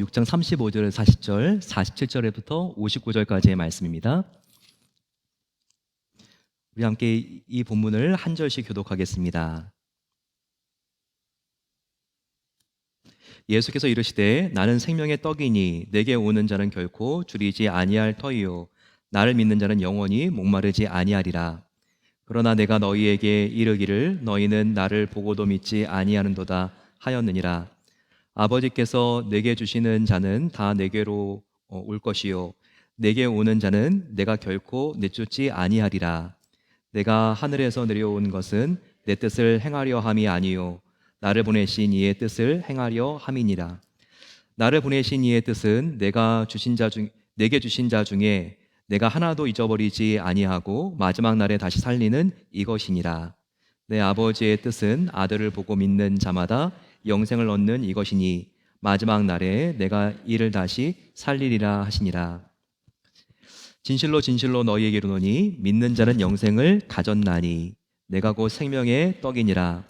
6장 35절, 40절, 47절부터 59절까지의 말씀입니다. 우리 함께 이 본문을 한 절씩 교독하겠습니다. 예수께서 이르시되 나는 생명의 떡이니 내게 오는 자는 결코 줄이지 아니할 터이요 나를 믿는 자는 영원히 목마르지 아니하리라. 그러나 내가 너희에게 이르기를 너희는 나를 보고도 믿지 아니하는도다 하였느니라. 아버지께서 내게 주시는 자는 다 내게로 올 것이요 내게 오는 자는 내가 결코 내쫓지 아니하리라. 내가 하늘에서 내려온 것은 내 뜻을 행하려 함이 아니요 나를 보내신 이의 뜻을 행하려 함이니라. 나를 보내신 이의 뜻은 내게 주신 자 중에 내가 하나도 잊어버리지 아니하고 마지막 날에 다시 살리는 이것이니라. 내 아버지의 뜻은 아들을 보고 믿는 자마다 영생을 얻는 이것이니 마지막 날에 내가 이를 다시 살리리라 하시니라. 진실로 진실로 너희에게 이르노니 믿는 자는 영생을 가졌나니 내가 곧 생명의 떡이니라.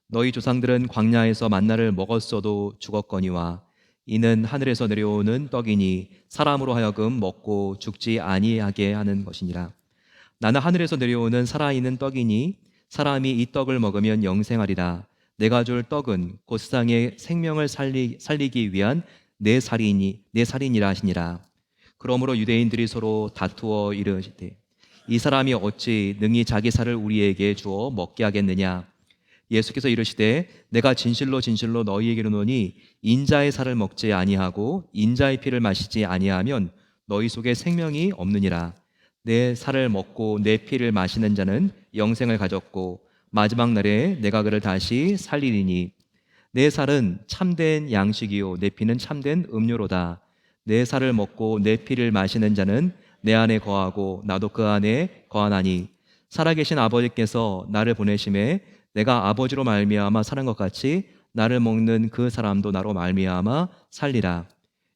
너희 조상들은 광야에서 만나를 먹었어도 죽었거니와 이는 하늘에서 내려오는 떡이니 사람으로 하여금 먹고 죽지 아니하게 하는 것이니라. 나는 하늘에서 내려오는 살아있는 떡이니 사람이 이 떡을 먹으면 영생하리라. 내가 줄 떡은 곧 세상의 생명을 살리기 위한 내 살이니라 하시니라. 그러므로 유대인들이 서로 다투어 이르시되 이 사람이 어찌 능히 자기 살을 우리에게 주어 먹게 하겠느냐. 예수께서 이르시되 내가 진실로 진실로 너희에게 이르노니 인자의 살을 먹지 아니하고 인자의 피를 마시지 아니하면 너희 속에 생명이 없느니라. 내 살을 먹고 내 피를 마시는 자는 영생을 가졌고 마지막 날에 내가 그를 다시 살리리니 내 살은 참된 양식이요 내 피는 참된 음료로다. 내 살을 먹고 내 피를 마시는 자는 내 안에 거하고 나도 그 안에 거하나니 살아계신 아버지께서 나를 보내심에 내가 아버지로 말미암아 사는 것 같이 나를 먹는 그 사람도 나로 말미암아 살리라.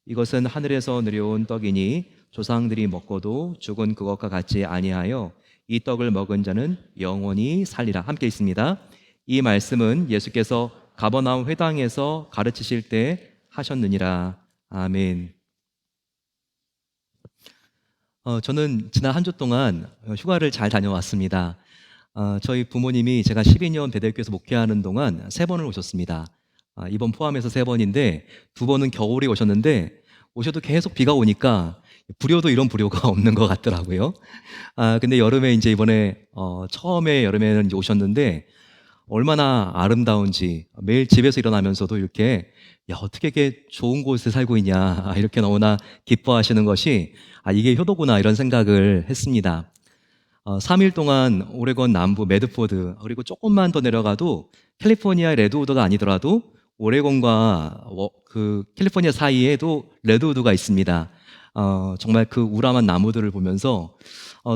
이것은 하늘에서 내려온 떡이니 조상들이 먹고도 죽은 그것과 같지 아니하여 이 떡을 먹은 자는 영원히 살리라. 함께 있습니다. 이 말씀은 예수께서 가버나움 회당에서 가르치실 때 하셨느니라. 아멘. 저는 지난 한 주 동안 휴가를 잘 다녀왔습니다. 저희 부모님이 제가 12년 배대교에서 목회하는 동안 3번을 오셨습니다. 이번 포함해서 3번인데 2번은 겨울에 오셨는데 오셔도 계속 비가 오니까 불효도 이런 불효가 없는 것 같더라고요. 근데 여름에 이제 이번에 처음에 여름에는 이제 오셨는데 얼마나 아름다운지 매일 집에서 일어나면서도 이렇게 야 어떻게 이렇게 좋은 곳에 살고 있냐 이렇게 너무나 기뻐하시는 것이 이게 효도구나 이런 생각을 했습니다. 3일 동안 오레곤 남부 매드포드 그리고 조금만 더 내려가도 캘리포니아 레드우드가 아니더라도 오레곤과 그 캘리포니아 사이에도 레드우드가 있습니다. 정말 그 우람한 나무들을 보면서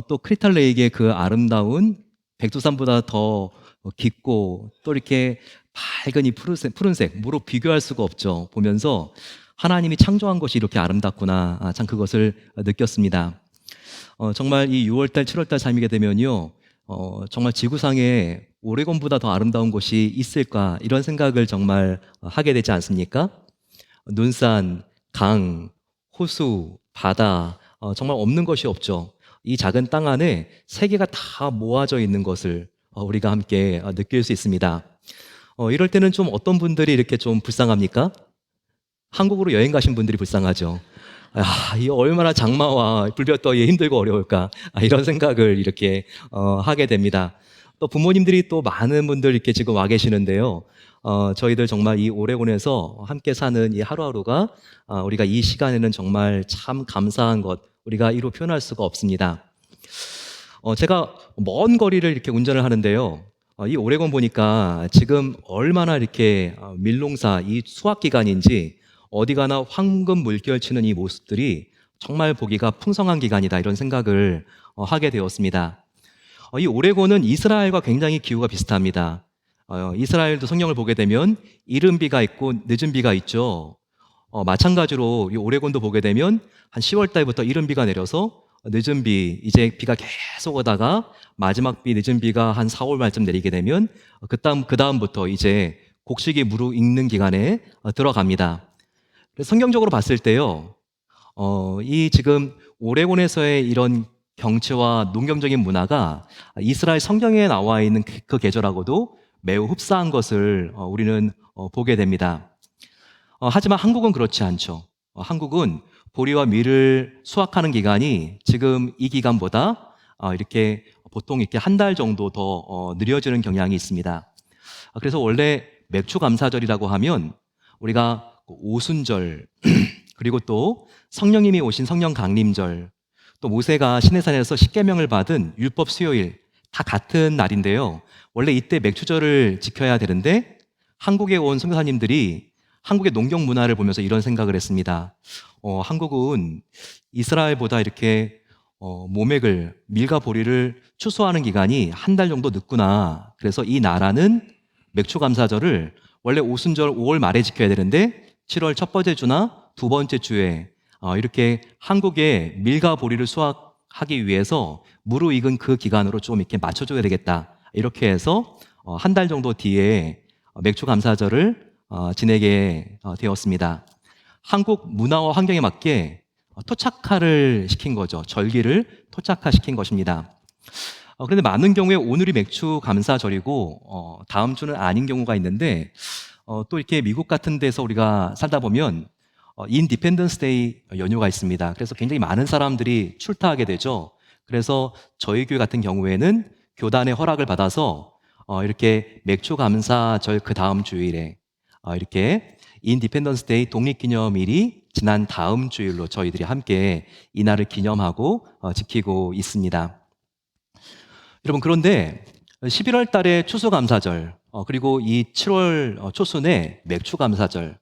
또 크리탈 레이크의 그 아름다운 백두산보다 더 깊고 또 이렇게 밝은 이 푸른색 뭐로 비교할 수가 없죠. 보면서 하나님이 창조한 것이 이렇게 아름답구나 참 그것을 느꼈습니다. 정말 이 6월달 7월달 삶이게 되면요 정말 지구상에 오레곤보다 더 아름다운 곳이 있을까 이런 생각을 정말 하게 되지 않습니까? 눈산, 강, 호수, 바다 정말 없는 것이 없죠. 이 작은 땅 안에 세계가 다 모아져 있는 것을 우리가 함께 느낄 수 있습니다. 이럴 때는 좀 어떤 분들이 이렇게 좀 불쌍합니까? 한국으로 여행 가신 분들이 불쌍하죠. 이 얼마나 장마와 불볕더위에 힘들고 어려울까 이런 생각을 이렇게 하게 됩니다. 또 부모님들이 또 많은 분들 이렇게 지금 와 계시는데요. 저희들 정말 이 오레곤에서 함께 사는 이 하루하루가 우리가 이 시간에는 정말 참 감사한 것 우리가 이루 표현할 수가 없습니다. 제가 먼 거리를 이렇게 운전을 하는데요. 이 오레곤 보니까 지금 얼마나 이렇게 밀농사 이 수확 기간인지 어디 가나 황금 물결 치는 이 모습들이 정말 보기가 풍성한 기간이다 이런 생각을 하게 되었습니다. 이 오레곤은 이스라엘과 굉장히 기후가 비슷합니다. 이스라엘도 성경을 보게 되면 이른 비가 있고 늦은 비가 있죠. 마찬가지로 이 오레곤도 보게 되면 한 10월 달부터 이른 비가 내려서 늦은 비, 이제 비가 계속 오다가 마지막 비, 늦은 비가 한 4월 말쯤 내리게 되면 그 다음부터 이제 곡식이 무르익는 기간에 들어갑니다. 그래서 성경적으로 봤을 때요, 이 지금 오레곤에서의 이런 경치와 농경적인 문화가 이스라엘 성경에 나와 있는 그 계절하고도 매우 흡사한 것을 우리는 보게 됩니다. 하지만 한국은 그렇지 않죠. 한국은 보리와 밀을 수확하는 기간이 지금 이 기간보다 이렇게 보통 이렇게 한 달 정도 더 느려지는 경향이 있습니다. 그래서 원래 맥추 감사절이라고 하면 우리가 오순절 그리고 또 성령님이 오신 성령 강림절, 또 모세가 시내산에서 십계명을 받은 율법 수요일 다 같은 날인데요. 원래 이때 맥추절을 지켜야 되는데 한국에 온 선교사님들이 한국의 농경 문화를 보면서 이런 생각을 했습니다. 한국은 이스라엘보다 이렇게 모맥을 밀과 보리를 추수하는 기간이 한 달 정도 늦구나. 그래서 이 나라는 맥추 감사절을 원래 오순절 5월 말에 지켜야 되는데 7월 첫 번째 주나 두 번째 주에 이렇게 한국의 밀과 보리를 수확하기 위해서 무르익은 그 기간으로 좀 이렇게 맞춰줘야 되겠다. 이렇게 해서 한 달 정도 뒤에 맥추 감사절을 지내게 되었습니다. 한국 문화와 환경에 맞게 토착화를 시킨 거죠. 절기를 토착화시킨 것입니다. 그런데 많은 경우에 오늘이 맥추 감사절이고 다음 주는 아닌 경우가 있는데 또 이렇게 미국 같은 데서 우리가 살다 보면 인디펜던스 데이 연휴가 있습니다. 그래서 굉장히 많은 사람들이 출타하게 되죠. 그래서 저희 교회 같은 경우에는 교단의 허락을 받아서 이렇게 맥추 감사절 그 다음 주일에 이렇게 인디펜던스 데이 독립기념일이 지난 다음 주일로 저희들이 함께 이 날을 기념하고 지키고 있습니다. 여러분, 그런데 11월 달에 추수감사절 그리고 이 7월 초순에 맥추감사절,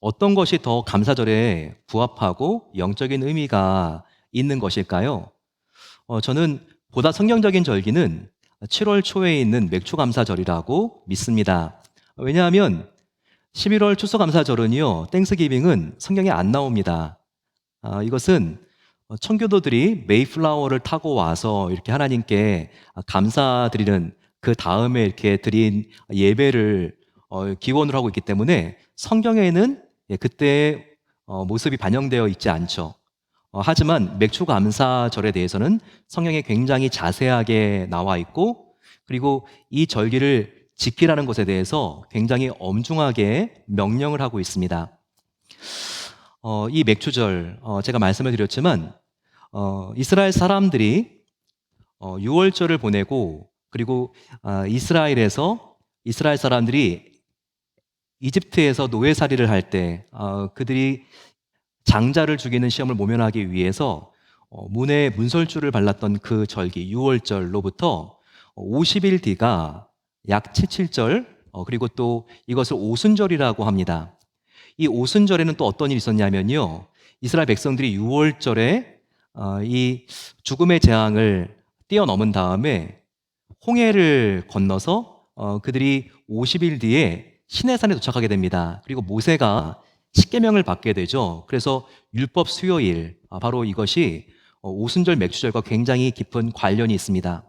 어떤 것이 더 감사절에 부합하고 영적인 의미가 있는 것일까요? 저는 보다 성경적인 절기는 7월 초에 있는 맥추감사절이라고 믿습니다. 왜냐하면 11월 추수감사절은요, 땡스기빙은 성경에 안 나옵니다. 이것은 청교도들이 메이플라워를 타고 와서 이렇게 하나님께 감사드리는 그 다음에 이렇게 드린 예배를 기원으로 하고 있기 때문에 성경에는 그때의 모습이 반영되어 있지 않죠. 하지만 맥추 감사절에 대해서는 성경에 굉장히 자세하게 나와 있고, 그리고 이 절기를 지키라는 것에 대해서 굉장히 엄중하게 명령을 하고 있습니다. 이 맥추절, 제가 말씀을 드렸지만 이스라엘 사람들이 6월절을 보내고, 그리고 이스라엘에서 이스라엘 사람들이 이집트에서 노예살이를 할 때 그들이 장자를 죽이는 시험을 모면하기 위해서 문에 문설주를 발랐던 그 절기 6월절로부터 50일 뒤가 약 77절, 그리고 또 이것을 오순절이라고 합니다. 이 오순절에는 또 어떤 일이 있었냐면요, 이스라엘 백성들이 6월절에 이 죽음의 재앙을 뛰어넘은 다음에 홍해를 건너서 그들이 50일 뒤에 시내산에 도착하게 됩니다. 그리고 모세가 십계명을 받게 되죠. 그래서 율법 수요일, 바로 이것이 오순절 맥추절과 굉장히 깊은 관련이 있습니다.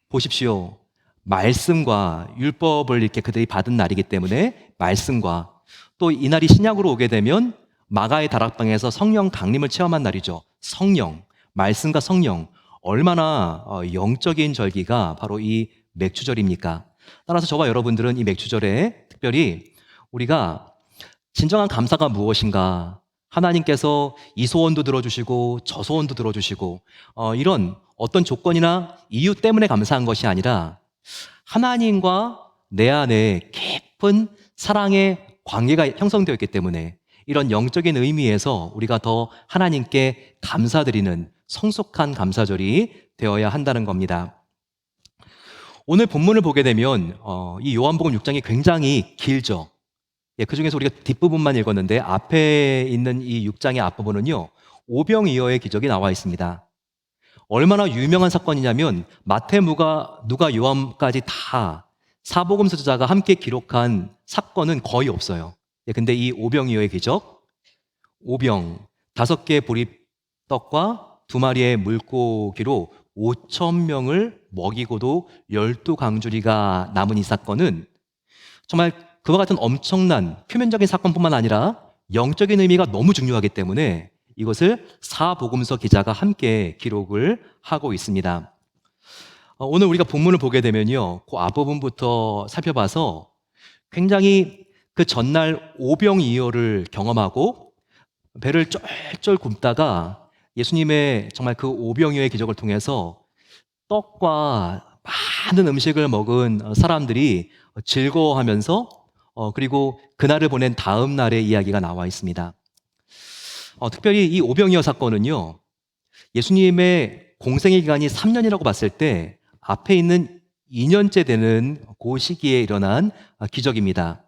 보십시오. 말씀과 율법을 이렇게 그들이 받은 날이기 때문에 말씀과, 또 이날이 신약으로 오게 되면 마가의 다락방에서 성령 강림을 체험한 날이죠. 성령, 말씀과 성령, 얼마나 영적인 절기가 바로 이 맥추절입니까? 따라서 저와 여러분들은 이 맥추절에 특별히 우리가 진정한 감사가 무엇인가, 하나님께서 이 소원도 들어주시고 저 소원도 들어주시고 이런 어떤 조건이나 이유 때문에 감사한 것이 아니라 하나님과 내 안에 깊은 사랑의 관계가 형성되어 있기 때문에 이런 영적인 의미에서 우리가 더 하나님께 감사드리는 성숙한 감사절이 되어야 한다는 겁니다. 오늘 본문을 보게 되면 이 요한복음 6장이 굉장히 길죠. 그 중에서 우리가 뒷부분만 읽었는데 앞에 있는 이 6장의 앞부분은요, 오병이어의 기적이 나와 있습니다. 얼마나 유명한 사건이냐면 마태, 누가, 요한까지 다 사복음 서자가 함께 기록한 사건은 거의 없어요. 근데 이 오병이어의 기적, 오병 5개의 보리떡과 2마리의 물고기로 5,000명을 먹이고도 12강주리가 남은 이 사건은 정말 그와 같은 엄청난 표면적인 사건뿐만 아니라 영적인 의미가 너무 중요하기 때문에 이것을 사복음서 기자가 함께 기록을 하고 있습니다. 오늘 우리가 본문을 보게 되면요, 그 앞부분부터 살펴봐서 굉장히 그 전날 오병이어를 경험하고 배를 쫄쫄 굶다가 예수님의 정말 그 오병이어의 기적을 통해서 떡과 많은 음식을 먹은 사람들이 즐거워하면서 그리고 그날을 보낸 다음 날의 이야기가 나와 있습니다. 특별히 이 오병이어 사건은요, 예수님의 공생의 기간이 3년이라고 봤을 때 앞에 있는 2년째 되는 그 시기에 일어난 기적입니다.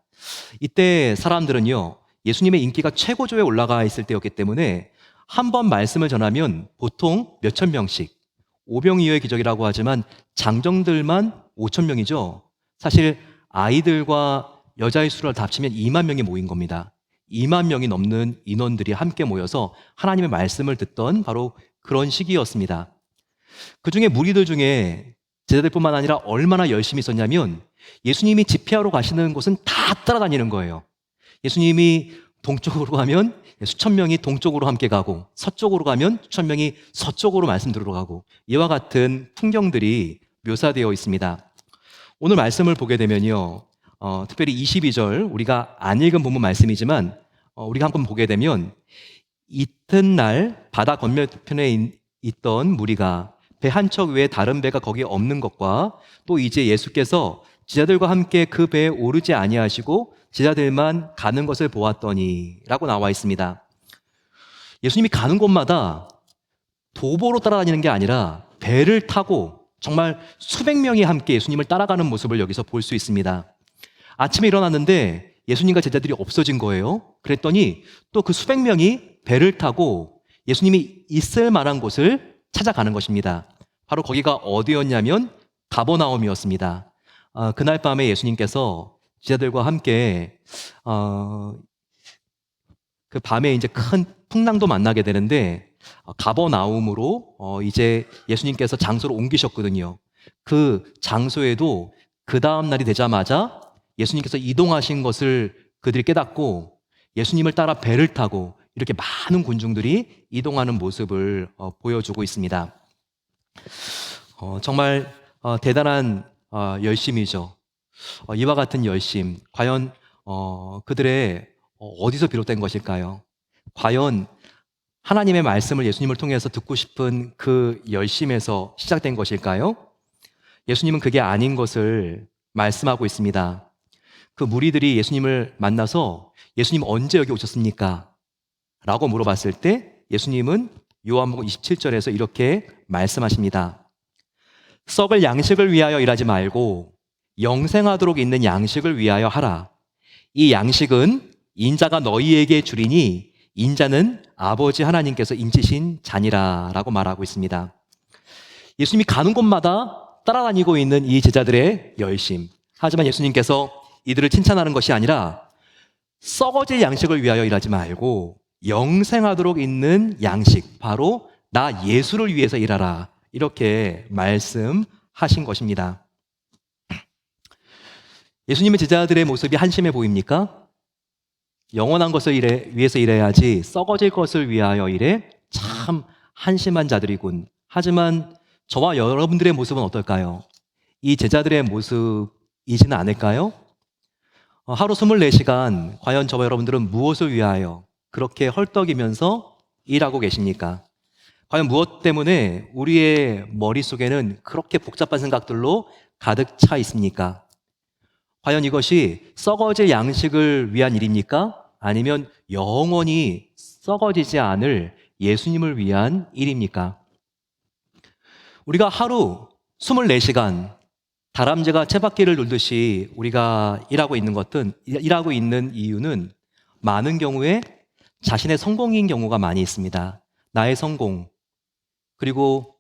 이때 사람들은요, 예수님의 인기가 최고조에 올라가 있을 때였기 때문에 한 번 말씀을 전하면 보통 몇천 명씩, 오병이어의 기적이라고 하지만 장정들만 5천 명이죠. 사실 아이들과 여자의 수를 다 합치면 2만 명이 모인 겁니다. 2만 명이 넘는 인원들이 함께 모여서 하나님의 말씀을 듣던 바로 그런 시기였습니다. 그 중에 무리들 중에 제자들뿐만 아니라 얼마나 열심히 있었냐면 예수님이 집회하러 가시는 곳은 다 따라다니는 거예요. 예수님이 동쪽으로 가면 수천 명이 동쪽으로 함께 가고, 서쪽으로 가면 수천 명이 서쪽으로 말씀 들으러 가고, 이와 같은 풍경들이 묘사되어 있습니다. 오늘 말씀을 보게 되면요, 특별히 22절, 우리가 안 읽은 본문 말씀이지만 우리가 한번 보게 되면 이튿날 바다 건너편에 있던 무리가 배 한 척 외에 다른 배가 거기에 없는 것과 또 이제 예수께서 제자들과 함께 그 배에 오르지 아니하시고 제자들만 가는 것을 보았더니 라고 나와 있습니다. 예수님이 가는 곳마다 도보로 따라다니는 게 아니라 배를 타고 정말 수백 명이 함께 예수님을 따라가는 모습을 여기서 볼 수 있습니다. 아침에 일어났는데 예수님과 제자들이 없어진 거예요. 그랬더니 또 그 수백 명이 배를 타고 예수님이 있을 만한 곳을 찾아가는 것입니다. 바로 거기가 어디였냐면 가버나움이었습니다. 그날 밤에 예수님께서 제자들과 함께 그 밤에 이제 큰 풍랑도 만나게 되는데 가버나움으로 이제 예수님께서 장소를 옮기셨거든요. 그 장소에도 그 다음 날이 되자마자 예수님께서 이동하신 것을 그들이 깨닫고 예수님을 따라 배를 타고 이렇게 많은 군중들이 이동하는 모습을 보여주고 있습니다. 정말 대단한 열심이죠. 이와 같은 열심, 과연 그들의 어디서 비롯된 것일까요? 과연 하나님의 말씀을 예수님을 통해서 듣고 싶은 그 열심에서 시작된 것일까요? 예수님은 그게 아닌 것을 말씀하고 있습니다. 그 무리들이 예수님을 만나서 예수님 언제 여기 오셨습니까? 라고 물어봤을 때 예수님은 요한복음 27절에서 이렇게 말씀하십니다. 썩을 양식을 위하여 일하지 말고 영생하도록 있는 양식을 위하여 하라. 이 양식은 인자가 너희에게 주리니 인자는 아버지 하나님께서 인치신 자니라 라고 말하고 있습니다. 예수님이 가는 곳마다 따라다니고 있는 이 제자들의 열심. 하지만 예수님께서 이들을 칭찬하는 것이 아니라 썩어질 양식을 위하여 일하지 말고 영생하도록 있는 양식, 바로 나 예수를 위해서 일하라, 이렇게 말씀하신 것입니다. 예수님의 제자들의 모습이 한심해 보입니까? 영원한 것을 위해서 일해야지 썩어질 것을 위하여 일해 참 한심한 자들이군. 하지만 저와 여러분들의 모습은 어떨까요? 이 제자들의 모습이지는 않을까요? 하루 24시간 과연 저와 여러분들은 무엇을 위하여 그렇게 헐떡이면서 일하고 계십니까? 과연 무엇 때문에 우리의 머릿속에는 그렇게 복잡한 생각들로 가득 차 있습니까? 과연 이것이 썩어질 양식을 위한 일입니까? 아니면 영원히 썩어지지 않을 예수님을 위한 일입니까? 우리가 하루 24시간 다람쥐가 쳇바퀴를 돌듯이 우리가 일하고 있는 이유는 많은 경우에 자신의 성공인 경우가 많이 있습니다. 나의 성공, 그리고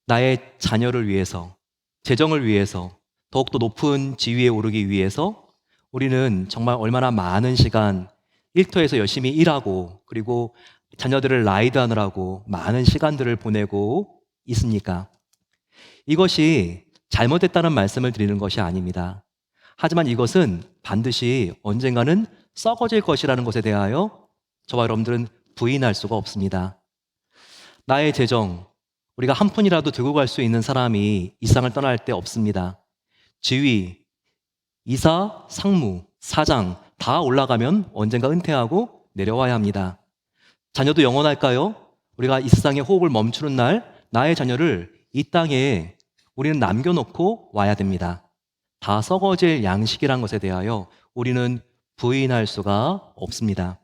나의 자녀를 위해서, 재정을 위해서, 더욱더 높은 지위에 오르기 위해서 우리는 정말 얼마나 많은 시간 일터에서 열심히 일하고 그리고 자녀들을 라이드하느라고 많은 시간들을 보내고 있습니까? 이것이 잘못됐다는 말씀을 드리는 것이 아닙니다. 하지만 이것은 반드시 언젠가는 썩어질 것이라는 것에 대하여 저와 여러분들은 부인할 수가 없습니다. 나의 재정, 우리가 한 푼이라도 들고 갈 수 있는 사람이 이 세상을 떠날 때 없습니다. 지위, 이사, 상무, 사장 다 올라가면 언젠가 은퇴하고 내려와야 합니다. 자녀도 영원할까요? 우리가 이 세상의 호흡을 멈추는 날 나의 자녀를 이 땅에 우리는 남겨놓고 와야 됩니다. 다 썩어질 양식이란 것에 대하여 우리는 부인할 수가 없습니다.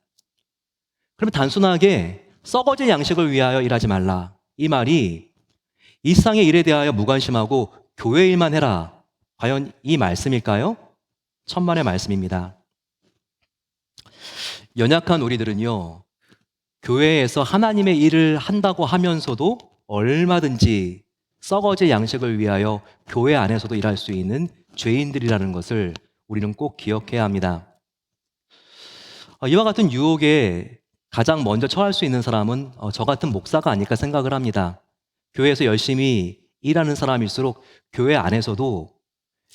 그러면 단순하게 썩어질 양식을 위하여 일하지 말라. 이 말이 이 세상의 일에 대하여 무관심하고 교회 일만 해라. 과연 이 말씀일까요? 천만의 말씀입니다. 연약한 우리들은요, 교회에서 하나님의 일을 한다고 하면서도 얼마든지 썩어질 양식을 위하여 교회 안에서도 일할 수 있는 죄인들이라는 것을 우리는 꼭 기억해야 합니다. 이와 같은 유혹에 가장 먼저 처할 수 있는 사람은 저 같은 목사가 아닐까 생각을 합니다. 교회에서 열심히 일하는 사람일수록 교회 안에서도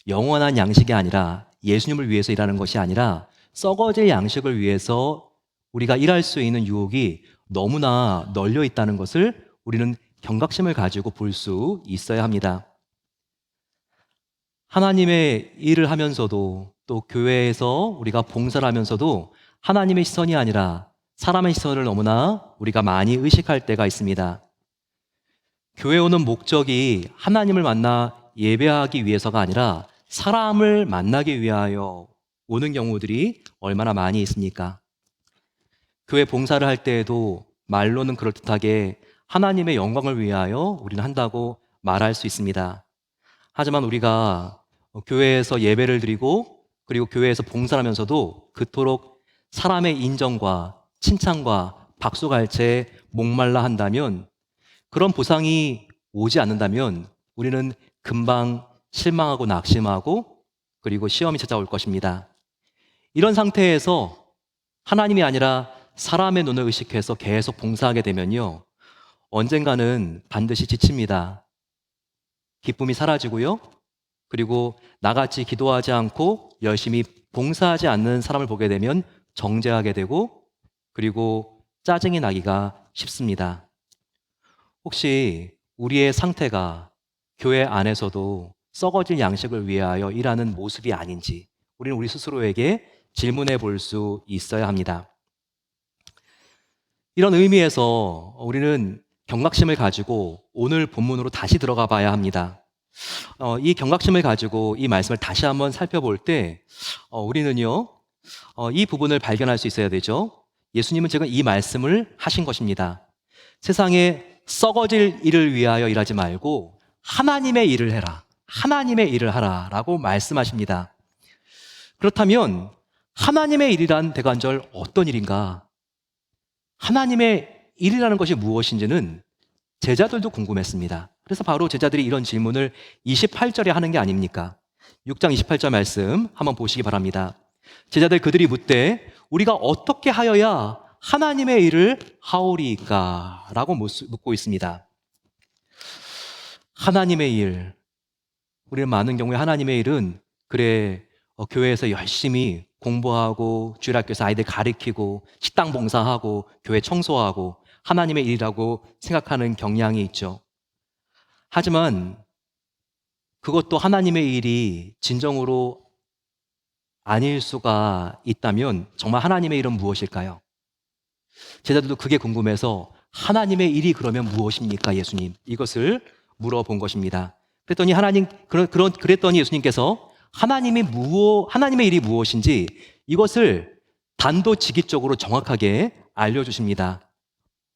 영원한 양식이 아니라 예수님을 위해서 일하는 것이 아니라 썩어질 양식을 위해서 우리가 일할 수 있는 유혹이 너무나 널려 있다는 것을 우리는 경각심을 가지고 볼 수 있어야 합니다. 하나님의 일을 하면서도 또 교회에서 우리가 봉사를 하면서도 하나님의 시선이 아니라 사람의 시선을 너무나 우리가 많이 의식할 때가 있습니다. 교회 오는 목적이 하나님을 만나 예배하기 위해서가 아니라 사람을 만나기 위하여 오는 경우들이 얼마나 많이 있습니까? 교회 봉사를 할 때에도 말로는 그럴듯하게 하나님의 영광을 위하여 우리는 한다고 말할 수 있습니다. 하지만 우리가 교회에서 예배를 드리고 그리고 교회에서 봉사를 하면서도 그토록 사람의 인정과 칭찬과 박수갈채에 목말라 한다면, 그런 보상이 오지 않는다면 우리는 금방 실망하고 낙심하고 그리고 시험이 찾아올 것입니다. 이런 상태에서 하나님이 아니라 사람의 눈을 의식해서 계속 봉사하게 되면요, 언젠가는 반드시 지칩니다. 기쁨이 사라지고요, 그리고 나같이 기도하지 않고 열심히 봉사하지 않는 사람을 보게 되면 정죄하게 되고 그리고 짜증이 나기가 쉽습니다. 혹시 우리의 상태가 교회 안에서도 썩어질 양식을 위하여 일하는 모습이 아닌지 우리는 우리 스스로에게 질문해 볼 수 있어야 합니다. 이런 의미에서 우리는 경각심을 가지고 오늘 본문으로 다시 들어가 봐야 합니다. 이 경각심을 가지고 이 말씀을 다시 한번 살펴볼 때 우리는요, 이 부분을 발견할 수 있어야 되죠. 예수님은 지금 이 말씀을 하신 것입니다. 세상에 썩어질 일을 위하여 일하지 말고 하나님의 일을 해라. 하나님의 일을 하라 라고 말씀하십니다. 그렇다면 하나님의 일이란 대관절 어떤 일인가? 하나님의 일이라는 것이 무엇인지는 제자들도 궁금했습니다. 그래서 바로 제자들이 이런 질문을 28절에 하는 게 아닙니까? 6장 28절 말씀 한번 보시기 바랍니다. 제자들 그들이 묻되 우리가 어떻게 하여야 하나님의 일을 하오리까? 라고 묻고 있습니다. 하나님의 일, 우리는 많은 경우에 하나님의 일은 그래 교회에서 열심히 공부하고 주일학교에서 아이들 가르치고 식당 봉사하고 교회 청소하고 하나님의 일이라고 생각하는 경향이 있죠. 하지만 그것도 하나님의 일이 진정으로 아닐 수가 있다면 정말 하나님의 일은 무엇일까요? 제자들도 그게 궁금해서 하나님의 일이 그러면 무엇입니까, 예수님? 이것을 물어본 것입니다. 그랬더니 예수님께서 하나님의 일이 무엇인지 이것을 단도직입적으로 정확하게 알려주십니다.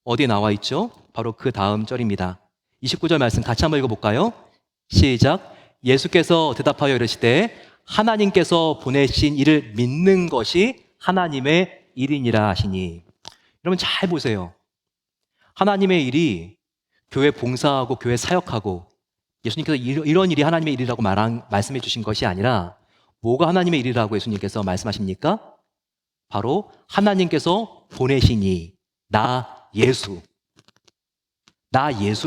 어디에 나와 있죠? 바로 그 다음 절입니다. 29절 말씀 같이 한번 읽어볼까요? 시작. 예수께서 대답하여 이르시되 하나님께서 보내신 이를 믿는 것이 하나님의 일이니라 하시니. 여러분 잘 보세요. 하나님의 일이 교회 봉사하고 교회 사역하고 예수님께서 이런 일이 하나님의 일이라고 말씀해 주신 것이 아니라 뭐가 하나님의 일이라고 예수님께서 말씀하십니까? 바로 하나님께서 보내시니 나 예수를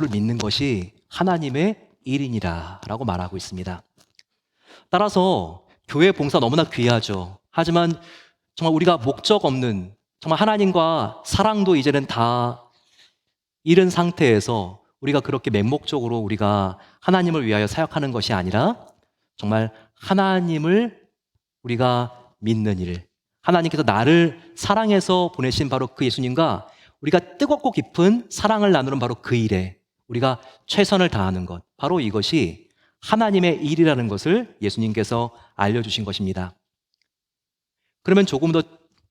믿는 것이 하나님의 일이니라 라고 말하고 있습니다. 따라서 교회 봉사 너무나 귀하죠. 하지만 정말 우리가 목적 없는 정말 하나님과 사랑도 이제는 다 잃은 상태에서 우리가 그렇게 맹목적으로 우리가 하나님을 위하여 사역하는 것이 아니라 정말 하나님을 우리가 믿는 일, 하나님께서 나를 사랑해서 보내신 바로 그 예수님과 우리가 뜨겁고 깊은 사랑을 나누는 바로 그 일에 우리가 최선을 다하는 것, 바로 이것이 하나님의 일이라는 것을 예수님께서 알려주신 것입니다. 그러면 조금 더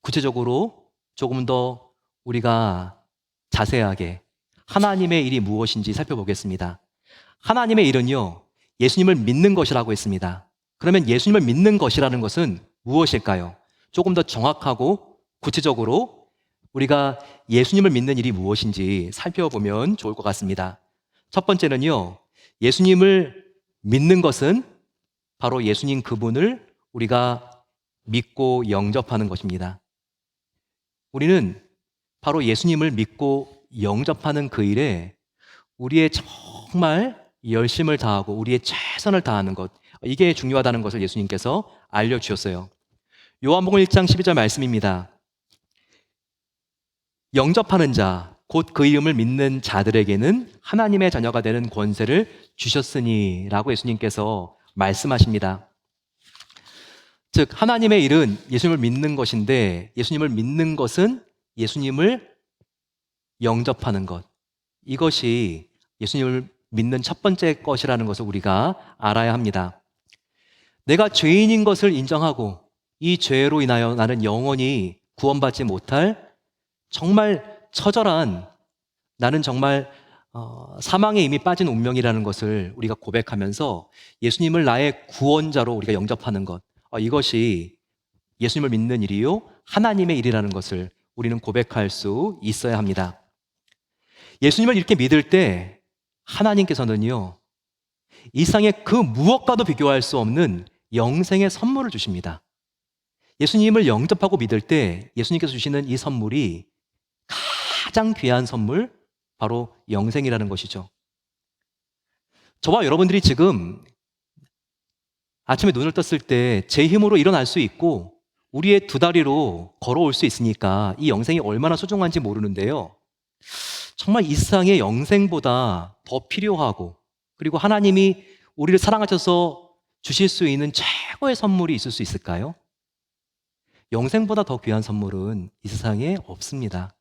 구체적으로, 조금 더 우리가 자세하게 하나님의 일이 무엇인지 살펴보겠습니다. 하나님의 일은요, 예수님을 믿는 것이라고 했습니다. 그러면 예수님을 믿는 것이라는 것은 무엇일까요? 조금 더 정확하고 구체적으로 우리가 예수님을 믿는 일이 무엇인지 살펴보면 좋을 것 같습니다. 첫 번째는요, 예수님을 믿는 것은 바로 예수님 그분을 우리가 믿고 영접하는 것입니다. 우리는 바로 예수님을 믿고 영접하는 그 일에 우리의 정말 열심을 다하고 우리의 최선을 다하는 것, 이게 중요하다는 것을 예수님께서 알려주셨어요. 요한복음 1장 12절 말씀입니다. 영접하는 자, 곧 그 이름을 믿는 자들에게는 하나님의 자녀가 되는 권세를 주셨으니 라고 예수님께서 말씀하십니다. 즉 하나님의 일은 예수님을 믿는 것인데, 예수님을 믿는 것은 예수님을 영접하는 것, 이것이 예수님을 믿는 첫 번째 것이라는 것을 우리가 알아야 합니다. 내가 죄인인 것을 인정하고 이 죄로 인하여 나는 영원히 구원받지 못할 정말 처절한, 나는 정말 사망에 이미 빠진 운명이라는 것을 우리가 고백하면서 예수님을 나의 구원자로 우리가 영접하는 것, 이것이 예수님을 믿는 일이요 하나님의 일이라는 것을 우리는 고백할 수 있어야 합니다. 예수님을 이렇게 믿을 때 하나님께서는요, 이 세상의 그 무엇과도 비교할 수 없는 영생의 선물을 주십니다. 예수님을 영접하고 믿을 때 예수님께서 주시는 이 선물이 가장 귀한 선물, 바로 영생이라는 것이죠. 저와 여러분들이 지금 아침에 눈을 떴을 때 제 힘으로 일어날 수 있고 우리의 두 다리로 걸어올 수 있으니까 이 영생이 얼마나 소중한지 모르는데요, 정말 이 세상의 영생보다 더 필요하고, 그리고 하나님이 우리를 사랑하셔서 주실 수 있는 최고의 선물이 있을 수 있을까요? 영생보다 더 귀한 선물은 이 세상에 없습니다.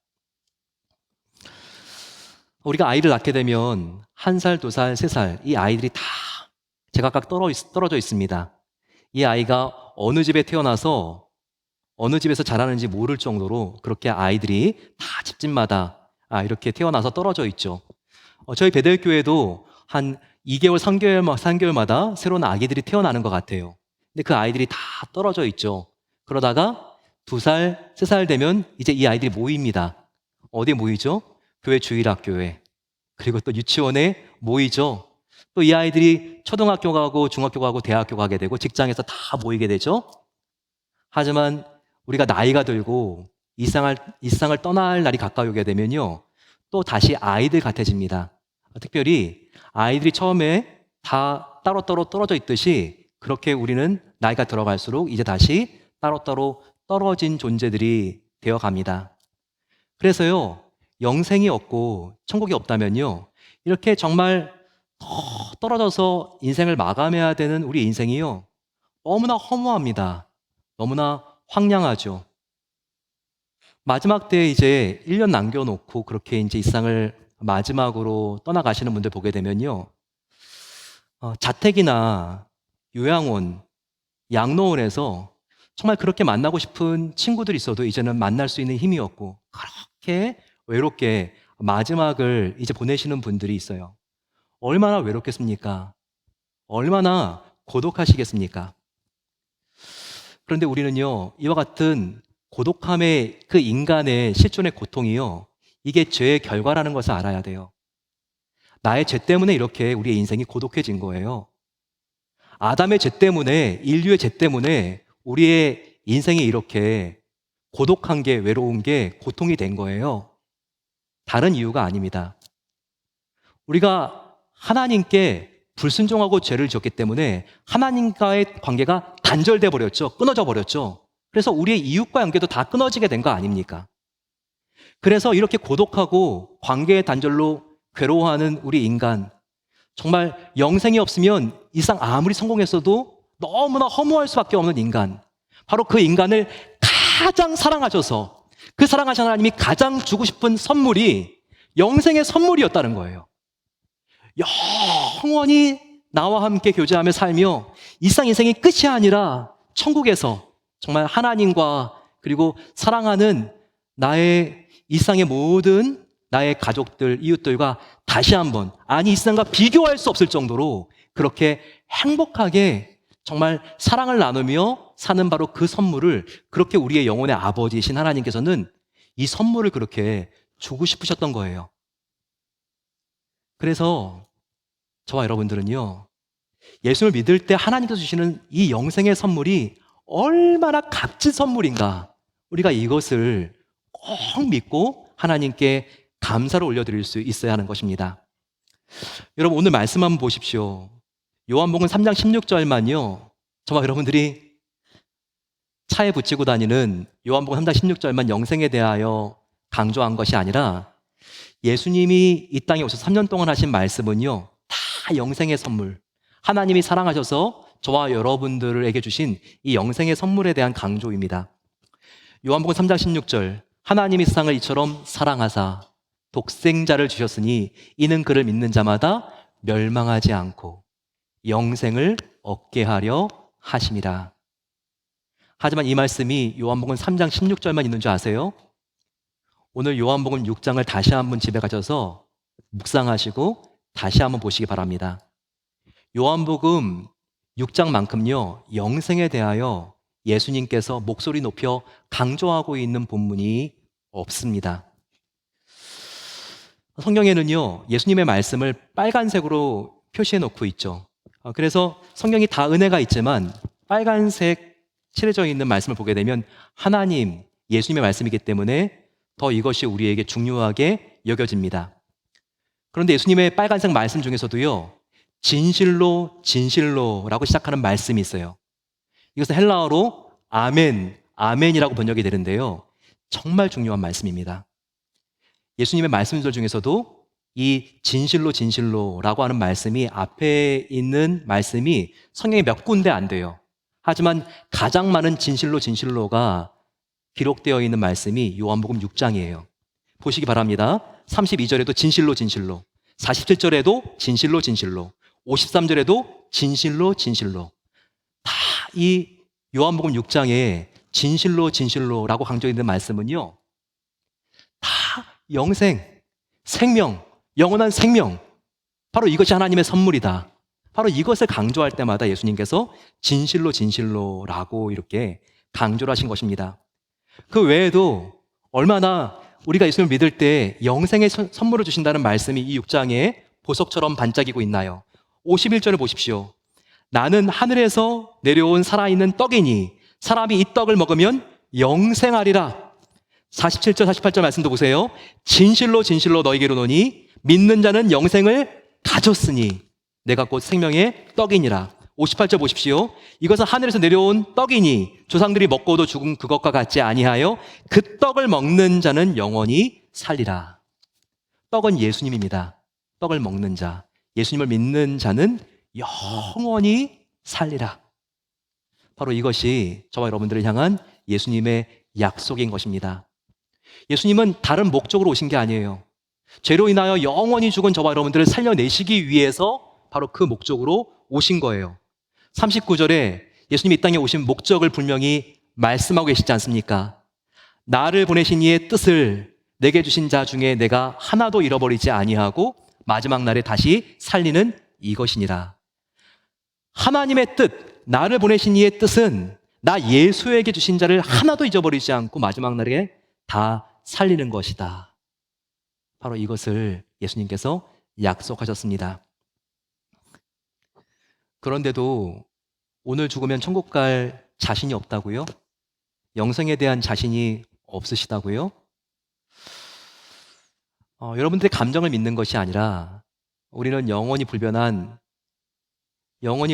우리가 아이를 낳게 되면 1살, 2살, 3살 이 아이들이 다 제각각 떨어져 있습니다. 이 아이가 어느 집에 태어나서 어느 집에서 자라는지 모를 정도로 그렇게 아이들이 다 집집마다 이렇게 태어나서 떨어져 있죠. 저희 베델교회도 한 2개월, 3개월마다 새로운 아기들이 태어나는 것 같아요. 근데 그 아이들이 다 떨어져 있죠. 그러다가 2살, 3살 되면 이제 이 아이들이 모입니다. 어디에 모이죠? 교회 주일학교에. 그리고 또 유치원에 모이죠. 또 이 아이들이 초등학교 가고 중학교 가고 대학교 가게 되고 직장에서 다 모이게 되죠. 하지만 우리가 나이가 들고 이 세상을 떠날 날이 가까이 오게 되면요, 또 다시 아이들 같아집니다. 특별히 아이들이 처음에 다 따로따로 떨어져 있듯이 그렇게 우리는 나이가 들어갈수록 이제 다시 따로따로 떨어진 존재들이 되어갑니다. 그래서요, 영생이 없고 천국이 없다면요, 이렇게 정말 더 떨어져서 인생을 마감해야 되는 우리 인생이요, 너무나 허무합니다. 너무나 황량하죠. 마지막 때에 이제 1년 남겨놓고 그렇게 이제 이 세상을 마지막으로 떠나가시는 분들 보게 되면요, 자택이나 요양원, 양로원에서 정말 그렇게 만나고 싶은 친구들이 있어도 이제는 만날 수 있는 힘이 없고 그렇게 외롭게 마지막을 이제 보내시는 분들이 있어요. 얼마나 외롭겠습니까? 얼마나 고독하시겠습니까? 그런데 우리는요, 이와 같은 고독함의 그 인간의 실존의 고통이요, 이게 죄의 결과라는 것을 알아야 돼요. 나의 죄 때문에 이렇게 우리의 인생이 고독해진 거예요. 아담의 죄 때문에, 인류의 죄 때문에 우리의 인생이 이렇게 고독한 게, 외로운 게 고통이 된 거예요. 다른 이유가 아닙니다. 우리가 하나님께 불순종하고 죄를 지었기 때문에 하나님과의 관계가 단절돼 버렸죠. 끊어져 버렸죠. 그래서 우리의 이웃과 관계도 다 끊어지게 된 거 아닙니까? 그래서 이렇게 고독하고 관계의 단절로 괴로워하는 우리 인간, 정말 영생이 없으면 이상 아무리 성공했어도 너무나 허무할 수밖에 없는 인간, 바로 그 인간을 가장 사랑하셔서 그 사랑하신 하나님이 가장 주고 싶은 선물이 영생의 선물이었다는 거예요. 영원히 나와 함께 교제하며 살며 일상 인생이 끝이 아니라 천국에서 정말 하나님과 그리고 사랑하는 나의 일상의 모든 나의 가족들, 이웃들과 다시 한번, 아니 이 세상과 비교할 수 없을 정도로 그렇게 행복하게 정말 사랑을 나누며 사는 바로 그 선물을, 그렇게 우리의 영혼의 아버지이신 하나님께서는 이 선물을 그렇게 주고 싶으셨던 거예요. 그래서 저와 여러분들은요, 예수를 믿을 때 하나님께서 주시는 이 영생의 선물이 얼마나 값진 선물인가, 우리가 이것을 꼭 믿고 하나님께 감사를 올려드릴 수 있어야 하는 것입니다. 여러분, 오늘 말씀 한번 보십시오. 요한복음 3장 16절만요, 저와 여러분들이 차에 붙이고 다니는 요한복음 3장 16절만 영생에 대하여 강조한 것이 아니라 예수님이 이 땅에 오셔서 3년 동안 하신 말씀은요, 다 영생의 선물, 하나님이 사랑하셔서 저와 여러분들에게 주신 이 영생의 선물에 대한 강조입니다. 요한복음 3장 16절, 하나님이 세상을 이처럼 사랑하사 독생자를 주셨으니 이는 그를 믿는 자마다 멸망하지 않고 영생을 얻게 하려 하심이라. 하지만 이 말씀이 요한복음 3장 16절만 있는 줄 아세요? 오늘 요한복음 6장을 다시 한번 집에 가셔서 묵상하시고 다시 한번 보시기 바랍니다. 요한복음 6장만큼요, 영생에 대하여 예수님께서 목소리 높여 강조하고 있는 본문이 없습니다. 성경에는요, 예수님의 말씀을 빨간색으로 표시해 놓고 있죠. 그래서 성경이 다 은혜가 있지만 빨간색 칠해져 있는 말씀을 보게 되면 하나님, 예수님의 말씀이기 때문에 더 이것이 우리에게 중요하게 여겨집니다. 그런데 예수님의 빨간색 말씀 중에서도요, 진실로 진실로라고 시작하는 말씀이 있어요. 이것은 헬라어로 아멘, 아멘이라고 번역이 되는데요, 정말 중요한 말씀입니다. 예수님의 말씀들 중에서도 이 진실로 진실로라고 하는 말씀이, 앞에 있는 말씀이 성경에 몇 군데 안 돼요. 하지만 가장 많은 진실로 진실로가 기록되어 있는 말씀이 요한복음 6장이에요. 보시기 바랍니다. 32절에도 진실로 진실로, 47절에도 진실로 진실로, 53절에도 진실로 진실로, 다 이 요한복음 6장에 진실로 진실로라고 강조되어 있는 말씀은요, 다 영생, 생명, 영원한 생명, 바로 이것이 하나님의 선물이다, 바로 이것을 강조할 때마다 예수님께서 진실로 진실로라고 이렇게 강조를 하신 것입니다. 그 외에도 얼마나 우리가 예수님을 믿을 때 영생의 선물을 주신다는 말씀이 이 6장에 보석처럼 반짝이고 있나요? 51절을 보십시오. 나는 하늘에서 내려온 살아있는 떡이니 사람이 이 떡을 먹으면 영생하리라. 47절 48절 말씀도 보세요. 진실로 진실로 너희에게 이르노니 믿는 자는 영생을 가졌으니 내가 곧 생명의 떡이니라. 58절 보십시오. 이것은 하늘에서 내려온 떡이니 조상들이 먹고도 죽은 그것과 같지 아니하여 그 떡을 먹는 자는 영원히 살리라. 떡은 예수님입니다. 떡을 먹는 자, 예수님을 믿는 자는 영원히 살리라. 바로 이것이 저와 여러분들을 향한 예수님의 약속인 것입니다. 예수님은 다른 목적으로 오신 게 아니에요. 죄로 인하여 영원히 죽은 저와 여러분들을 살려내시기 위해서 바로 그 목적으로 오신 거예요. 39절에 예수님이 이 땅에 오신 목적을 분명히 말씀하고 계시지 않습니까? 나를 보내신 이의 뜻을 내게 주신 자 중에 내가 하나도 잃어버리지 아니하고 마지막 날에 다시 살리는 이것이니라. 하나님의 뜻, 나를 보내신 이의 뜻은 나 예수에게 주신 자를 하나도 잊어버리지 않고 마지막 날에 다 살리는 것이다. 바로 이것을 예수님께서 약속하셨습니다. 그런데도 오늘 죽으면 천국 갈 자신이 없다고요? 영생에 대한 자신이 없으시다고요? 여러분들의 감정을 믿는 것이 아니라 우리는 영원히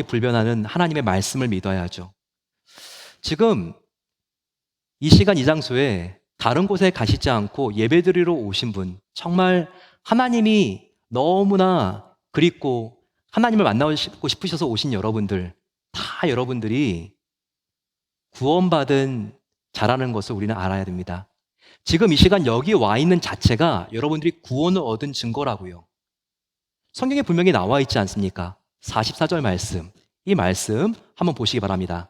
불변하는 하나님의 말씀을 믿어야 하죠. 지금 이 시간 이 장소에 다른 곳에 가시지 않고 예배드리러 오신 분, 정말 하나님이 너무나 그립고 하나님을 만나고 싶으셔서 오신 여러분들, 다 여러분들이 구원받은 자라는 것을 우리는 알아야 됩니다. 지금 이 시간 여기 와 있는 자체가 여러분들이 구원을 얻은 증거라고요. 성경에 분명히 나와 있지 않습니까? 44절 말씀, 이 말씀 한번 보시기 바랍니다.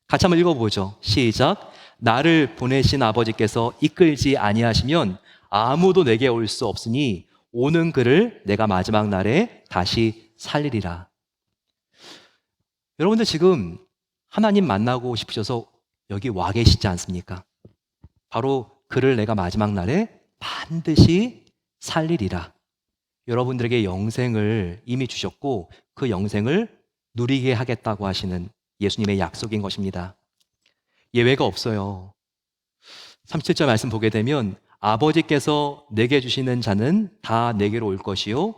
같이 한번 읽어보죠. 시작. 나를 보내신 아버지께서 이끌지 아니하시면 아무도 내게 올 수 없으니 오는 그를 내가 마지막 날에 다시 살리리라. 여러분들 지금 하나님 만나고 싶으셔서 여기 와 계시지 않습니까? 바로 그를 내가 마지막 날에 반드시 살리리라. 여러분들에게 영생을 이미 주셨고 그 영생을 누리게 하겠다고 하시는 예수님의 약속인 것입니다. 예외가 없어요. 37절 말씀 보게 되면 아버지께서 내게 주시는 자는 다 내게로 올 것이요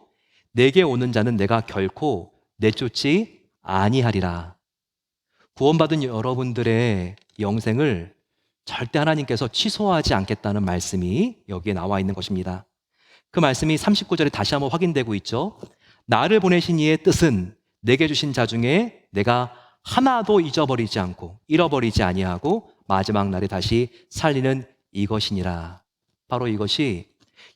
내게 오는 자는 내가 결코 내쫓지 아니하리라. 구원받은 여러분들의 영생을 절대 하나님께서 취소하지 않겠다는 말씀이 여기에 나와 있는 것입니다. 그 말씀이 39절에 다시 한번 확인되고 있죠. 나를 보내신 이의 뜻은 내게 주신 자 중에 내가 하나도 잊어버리지 않고 잃어버리지 아니하고 마지막 날에 다시 살리는 이것이니라. 바로 이것이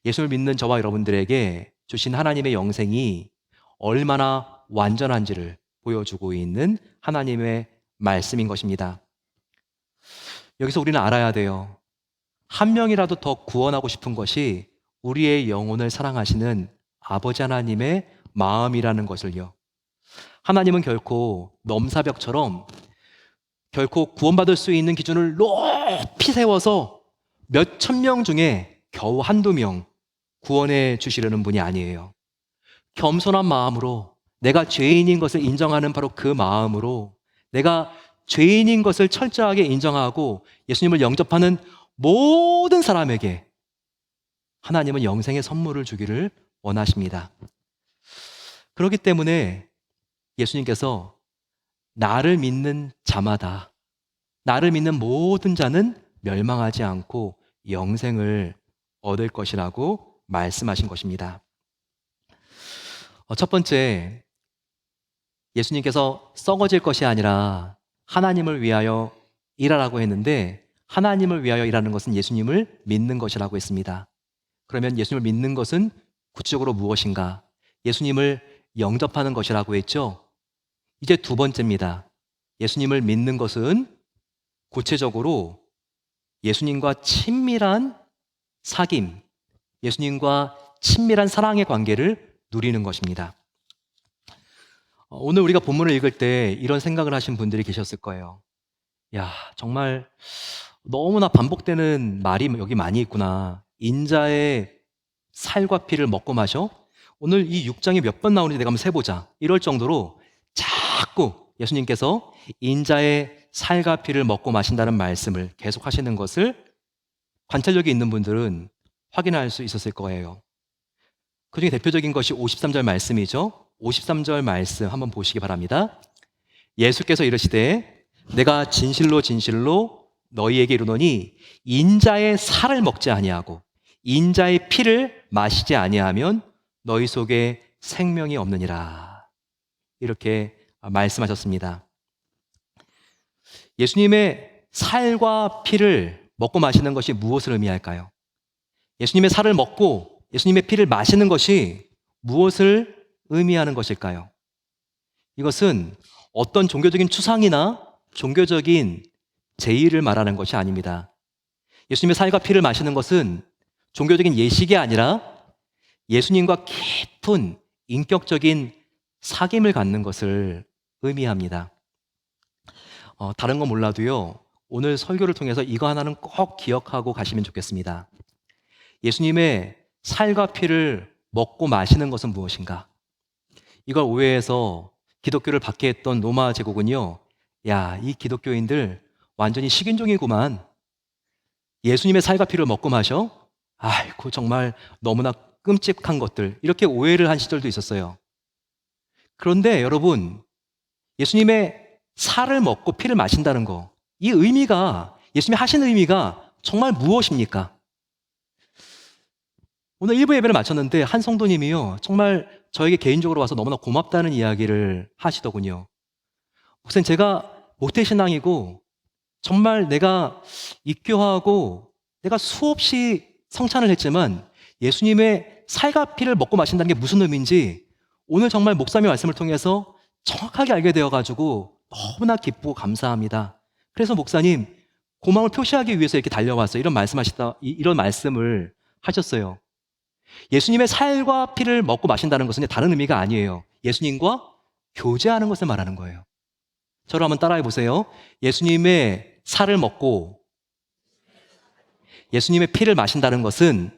예수를 믿는 저와 여러분들에게 주신 하나님의 영생이 얼마나 완전한지를 보여주고 있는 하나님의 말씀인 것입니다. 여기서 우리는 알아야 돼요. 한 명이라도 더 구원하고 싶은 것이 우리의 영혼을 사랑하시는 아버지 하나님의 마음이라는 것을요. 하나님은 결코 넘사벽처럼 결코 구원받을 수 있는 기준을 높이 세워서 몇 천 명 중에 겨우 한두 명 구원해 주시려는 분이 아니에요. 겸손한 마음으로 내가 죄인인 것을 인정하는 바로 그 마음으로 내가 죄인인 것을 철저하게 인정하고 예수님을 영접하는 모든 사람에게 하나님은 영생의 선물을 주기를 원하십니다. 그렇기 때문에 예수님께서 나를 믿는 자마다, 나를 믿는 모든 자는 멸망하지 않고 영생을 얻을 것이라고 말씀하신 것입니다. 첫 번째, 예수님께서 썩어질 것이 아니라 하나님을 위하여 일하라고 했는데 하나님을 위하여 일하는 것은 예수님을 믿는 것이라고 했습니다. 그러면 예수님을 믿는 것은 구체적으로 무엇인가? 예수님을 영접하는 것이라고 했죠. 이제 두 번째입니다. 예수님을 믿는 것은 구체적으로 예수님과 친밀한 사귐, 예수님과 친밀한 사랑의 관계를 누리는 것입니다. 오늘 우리가 본문을 읽을 때 이런 생각을 하신 분들이 계셨을 거예요. 야, 정말 너무나 반복되는 말이 여기 많이 있구나. 인자의 살과 피를 먹고 마셔? 오늘 이 6장이 몇 번 나오는지 내가 한번 세보자. 이럴 정도로 자꾸 예수님께서 인자의 살과 피를 먹고 마신다는 말씀을 계속 하시는 것을 관찰력이 있는 분들은 확인할 수 있었을 거예요. 그 중에 대표적인 것이 53절 말씀이죠. 53절 말씀 한번 보시기 바랍니다. 예수께서 이르시되 내가 진실로 진실로 너희에게 이르노니 인자의 살을 먹지 아니하고 인자의 피를 마시지 아니하면 너희 속에 생명이 없느니라. 이렇게 말씀하셨습니다. 예수님의 살과 피를 먹고 마시는 것이 무엇을 의미할까요? 예수님의 살을 먹고 예수님의 피를 마시는 것이 무엇을 의미하는 것일까요? 이것은 어떤 종교적인 추상이나 종교적인 제의를 말하는 것이 아닙니다. 예수님의 살과 피를 마시는 것은 종교적인 예식이 아니라 예수님과 깊은 인격적인 사귐을 갖는 것을 의미합니다. 다른 건 몰라도요, 오늘 설교를 통해서 이거 하나는 꼭 기억하고 가시면 좋겠습니다. 예수님의 살과 피를 먹고 마시는 것은 무엇인가? 이걸 오해해서 기독교를 박해했던 로마 제국은요, 야, 이 기독교인들 완전히 식인종이구만. 예수님의 살과 피를 먹고 마셔? 아이고, 정말 너무나 끔찍한 것들. 이렇게 오해를 한 시절도 있었어요. 그런데 여러분, 예수님의 살을 먹고 피를 마신다는 거, 이 의미가, 예수님이 하신 의미가 정말 무엇입니까? 오늘 1부 예배를 마쳤는데 한 성도님이요, 정말 저에게 개인적으로 와서 너무나 고맙다는 이야기를 하시더군요. 목사님, 제가 모태신앙이고 정말 내가 입교하고 내가 수없이 성찬을 했지만 예수님의 살과 피를 먹고 마신다는 게 무슨 의미인지 오늘 정말 목사님의 말씀을 통해서 정확하게 알게 되어가지고 너무나 기쁘고 감사합니다. 그래서 목사님, 고마움을 표시하기 위해서 이렇게 달려왔어요. 이런 말씀을 하셨어요. 예수님의 살과 피를 먹고 마신다는 것은 다른 의미가 아니에요. 예수님과 교제하는 것을 말하는 거예요. 저를 한번 따라해 보세요. 예수님의 살을 먹고 예수님의 피를 마신다는 것은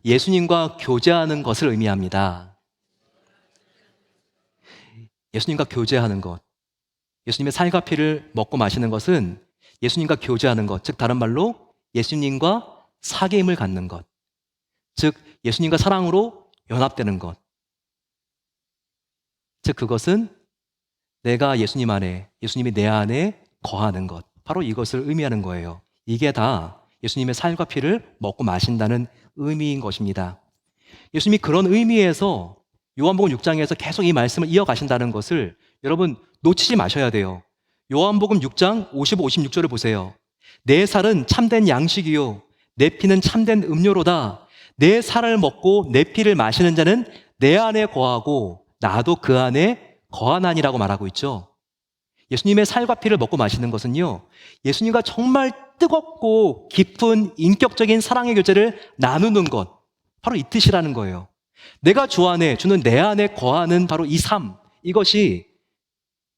예수님과 교제하는 것을 의미합니다. 예수님과 교제하는 것, 예수님의 살과 피를 먹고 마시는 것은 예수님과 교제하는 것, 즉 다른 말로 예수님과 사귐을 갖는 것, 즉 예수님과 사랑으로 연합되는 것, 즉 그것은 내가 예수님 안에, 예수님이 내 안에 거하는 것, 바로 이것을 의미하는 거예요. 이게 다 예수님의 살과 피를 먹고 마신다는 의미인 것입니다. 예수님이 그런 의미에서 요한복음 6장에서 계속 이 말씀을 이어가신다는 것을 여러분 놓치지 마셔야 돼요. 요한복음 6장 55, 56절을 보세요. 내 살은 참된 양식이요 내 피는 참된 음료로다. 내 살을 먹고 내 피를 마시는 자는 내 안에 거하고 나도 그 안에 거하나니라고 말하고 있죠. 예수님의 살과 피를 먹고 마시는 것은요, 예수님과 정말 뜨겁고 깊은 인격적인 사랑의 교제를 나누는 것, 바로 이 뜻이라는 거예요. 내가 주 안에, 주는 내 안에 거하는 바로 이 삶, 이것이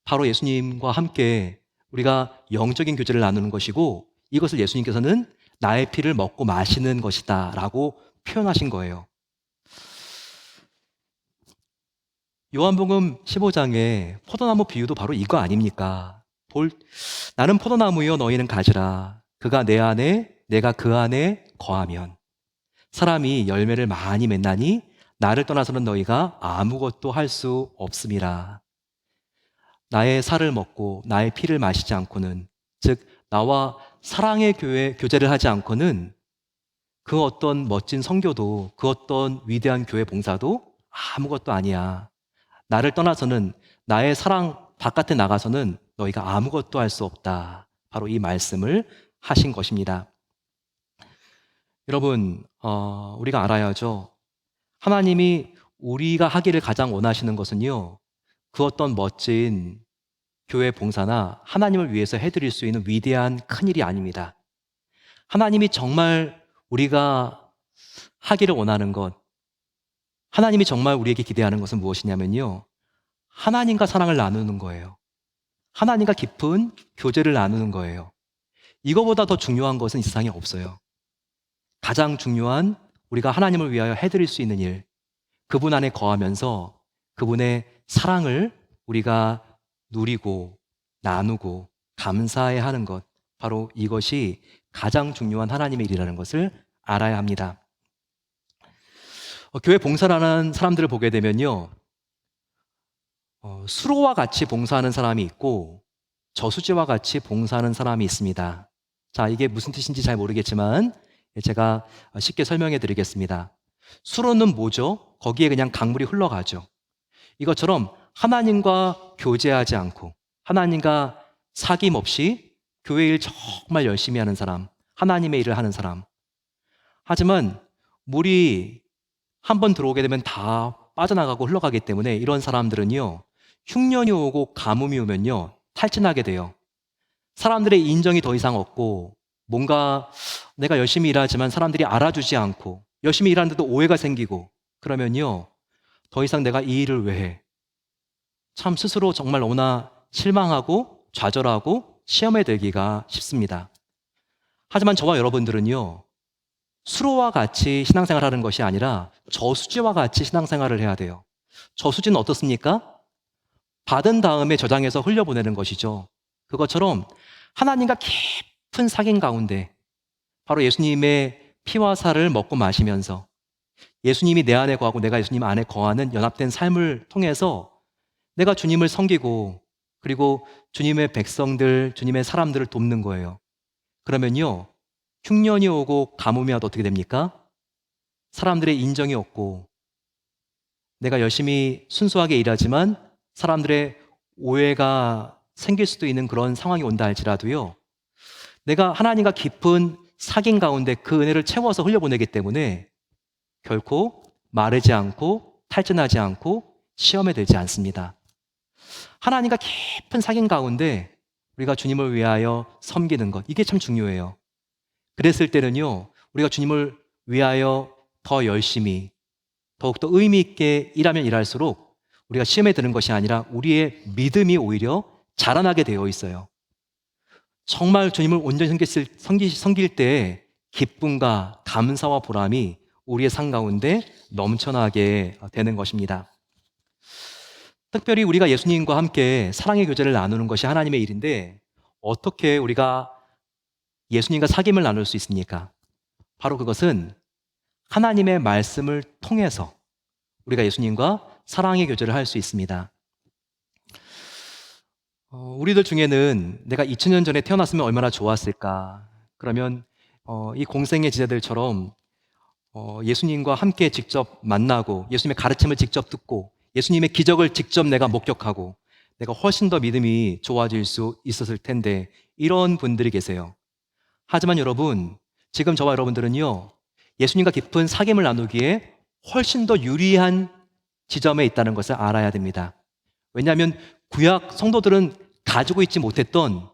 바로 예수님과 함께 우리가 영적인 교제를 나누는 것이고, 이것을 예수님께서는 나의 피를 먹고 마시는 것이다 라고 표현하신 거예요. 요한복음 15장의 포도나무 비유도 바로 이거 아닙니까? 나는 포도나무요 너희는 가지라. 그가 내 안에 내가 그 안에 거하면 사람이 열매를 많이 맺나니 나를 떠나서는 너희가 아무것도 할 수 없음이라. 나의 살을 먹고 나의 피를 마시지 않고는, 즉 나와 사랑의 교제를 하지 않고는 그 어떤 멋진 선교도, 그 어떤 위대한 교회 봉사도 아무것도 아니야. 나를 떠나서는, 나의 사랑 바깥에 나가서는 너희가 아무것도 할 수 없다. 바로 이 말씀을 하신 것입니다. 여러분, 우리가 알아야죠. 하나님이 우리가 하기를 가장 원하시는 것은요, 그 어떤 멋진 교회 봉사나 하나님을 위해서 해드릴 수 있는 위대한 큰일이 아닙니다. 하나님이 정말 우리가 하기를 원하는 것, 하나님이 정말 우리에게 기대하는 것은 무엇이냐면요, 하나님과 사랑을 나누는 거예요. 하나님과 깊은 교제를 나누는 거예요. 이거보다 더 중요한 것은 이 세상에 없어요. 가장 중요한, 우리가 하나님을 위하여 해드릴 수 있는 일, 그분 안에 거하면서 그분의 사랑을 우리가 누리고 나누고 감사해야 하는 것, 바로 이것이 가장 중요한 하나님의 일이라는 것을 알아야 합니다. 교회 봉사라는 사람들을 보게 되면요, 수로와 같이 봉사하는 사람이 있고 저수지와 같이 봉사하는 사람이 있습니다. 자, 이게 무슨 뜻인지 잘 모르겠지만 제가 쉽게 설명해 드리겠습니다. 수로는 뭐죠? 거기에 그냥 강물이 흘러가죠. 이것처럼 하나님과 교제하지 않고 하나님과 사귐 없이 교회 일 정말 열심히 하는 사람, 하나님의 일을 하는 사람. 하지만 물이 한번 들어오게 되면 다 빠져나가고 흘러가기 때문에 이런 사람들은요, 흉년이 오고 가뭄이 오면요, 탈진하게 돼요. 사람들의 인정이 더 이상 없고, 뭔가 내가 열심히 일하지만 사람들이 알아주지 않고, 열심히 일하는데도 오해가 생기고, 그러면요, 더 이상 내가 이 일을 왜 해? 참 스스로 정말 너무나 실망하고 좌절하고 시험에 들기가 쉽습니다. 하지만 저와 여러분들은요, 수로와 같이 신앙생활을 하는 것이 아니라 저수지와 같이 신앙생활을 해야 돼요. 저수지는 어떻습니까? 받은 다음에 저장해서 흘려보내는 것이죠. 그것처럼 하나님과 깊은 사귐 가운데 바로 예수님의 피와 살을 먹고 마시면서 예수님이 내 안에 거하고 내가 예수님 안에 거하는 연합된 삶을 통해서 내가 주님을 섬기고, 그리고 주님의 백성들, 주님의 사람들을 돕는 거예요. 그러면요, 흉년이 오고 가뭄이 와도 어떻게 됩니까? 사람들의 인정이 없고, 내가 열심히 순수하게 일하지만 사람들의 오해가 생길 수도 있는 그런 상황이 온다 할지라도요, 내가 하나님과 깊은 사귐 가운데 그 은혜를 채워서 흘려보내기 때문에 결코 마르지 않고 탈진하지 않고 시험에 들지 않습니다. 하나님과 깊은 사귐 가운데 우리가 주님을 위하여 섬기는 것, 이게 참 중요해요. 그랬을 때는요, 우리가 주님을 위하여 더 열심히, 더욱더 의미 있게 일하면 일할수록 우리가 시험에 드는 것이 아니라 우리의 믿음이 오히려 자라나게 되어 있어요. 정말 주님을 온전히 섬길 때 기쁨과 감사와 보람이 우리의 삶 가운데 넘쳐나게 되는 것입니다. 특별히 우리가 예수님과 함께 사랑의 교제를 나누는 것이 하나님의 일인데, 어떻게 우리가 예수님과 사귐을 나눌 수 있습니까? 바로 그것은 하나님의 말씀을 통해서 우리가 예수님과 사랑의 교제를 할 수 있습니다. 우리들 중에는 내가 2000년 전에 태어났으면 얼마나 좋았을까? 그러면 이 공생의 제자들처럼 예수님과 함께 직접 만나고 예수님의 가르침을 직접 듣고 예수님의 기적을 직접 내가 목격하고 내가 훨씬 더 믿음이 좋아질 수 있었을 텐데, 이런 분들이 계세요. 하지만 여러분, 지금 저와 여러분들은요, 예수님과 깊은 사귐을 나누기에 훨씬 더 유리한 지점에 있다는 것을 알아야 됩니다. 왜냐하면 구약 성도들은 가지고 있지 못했던,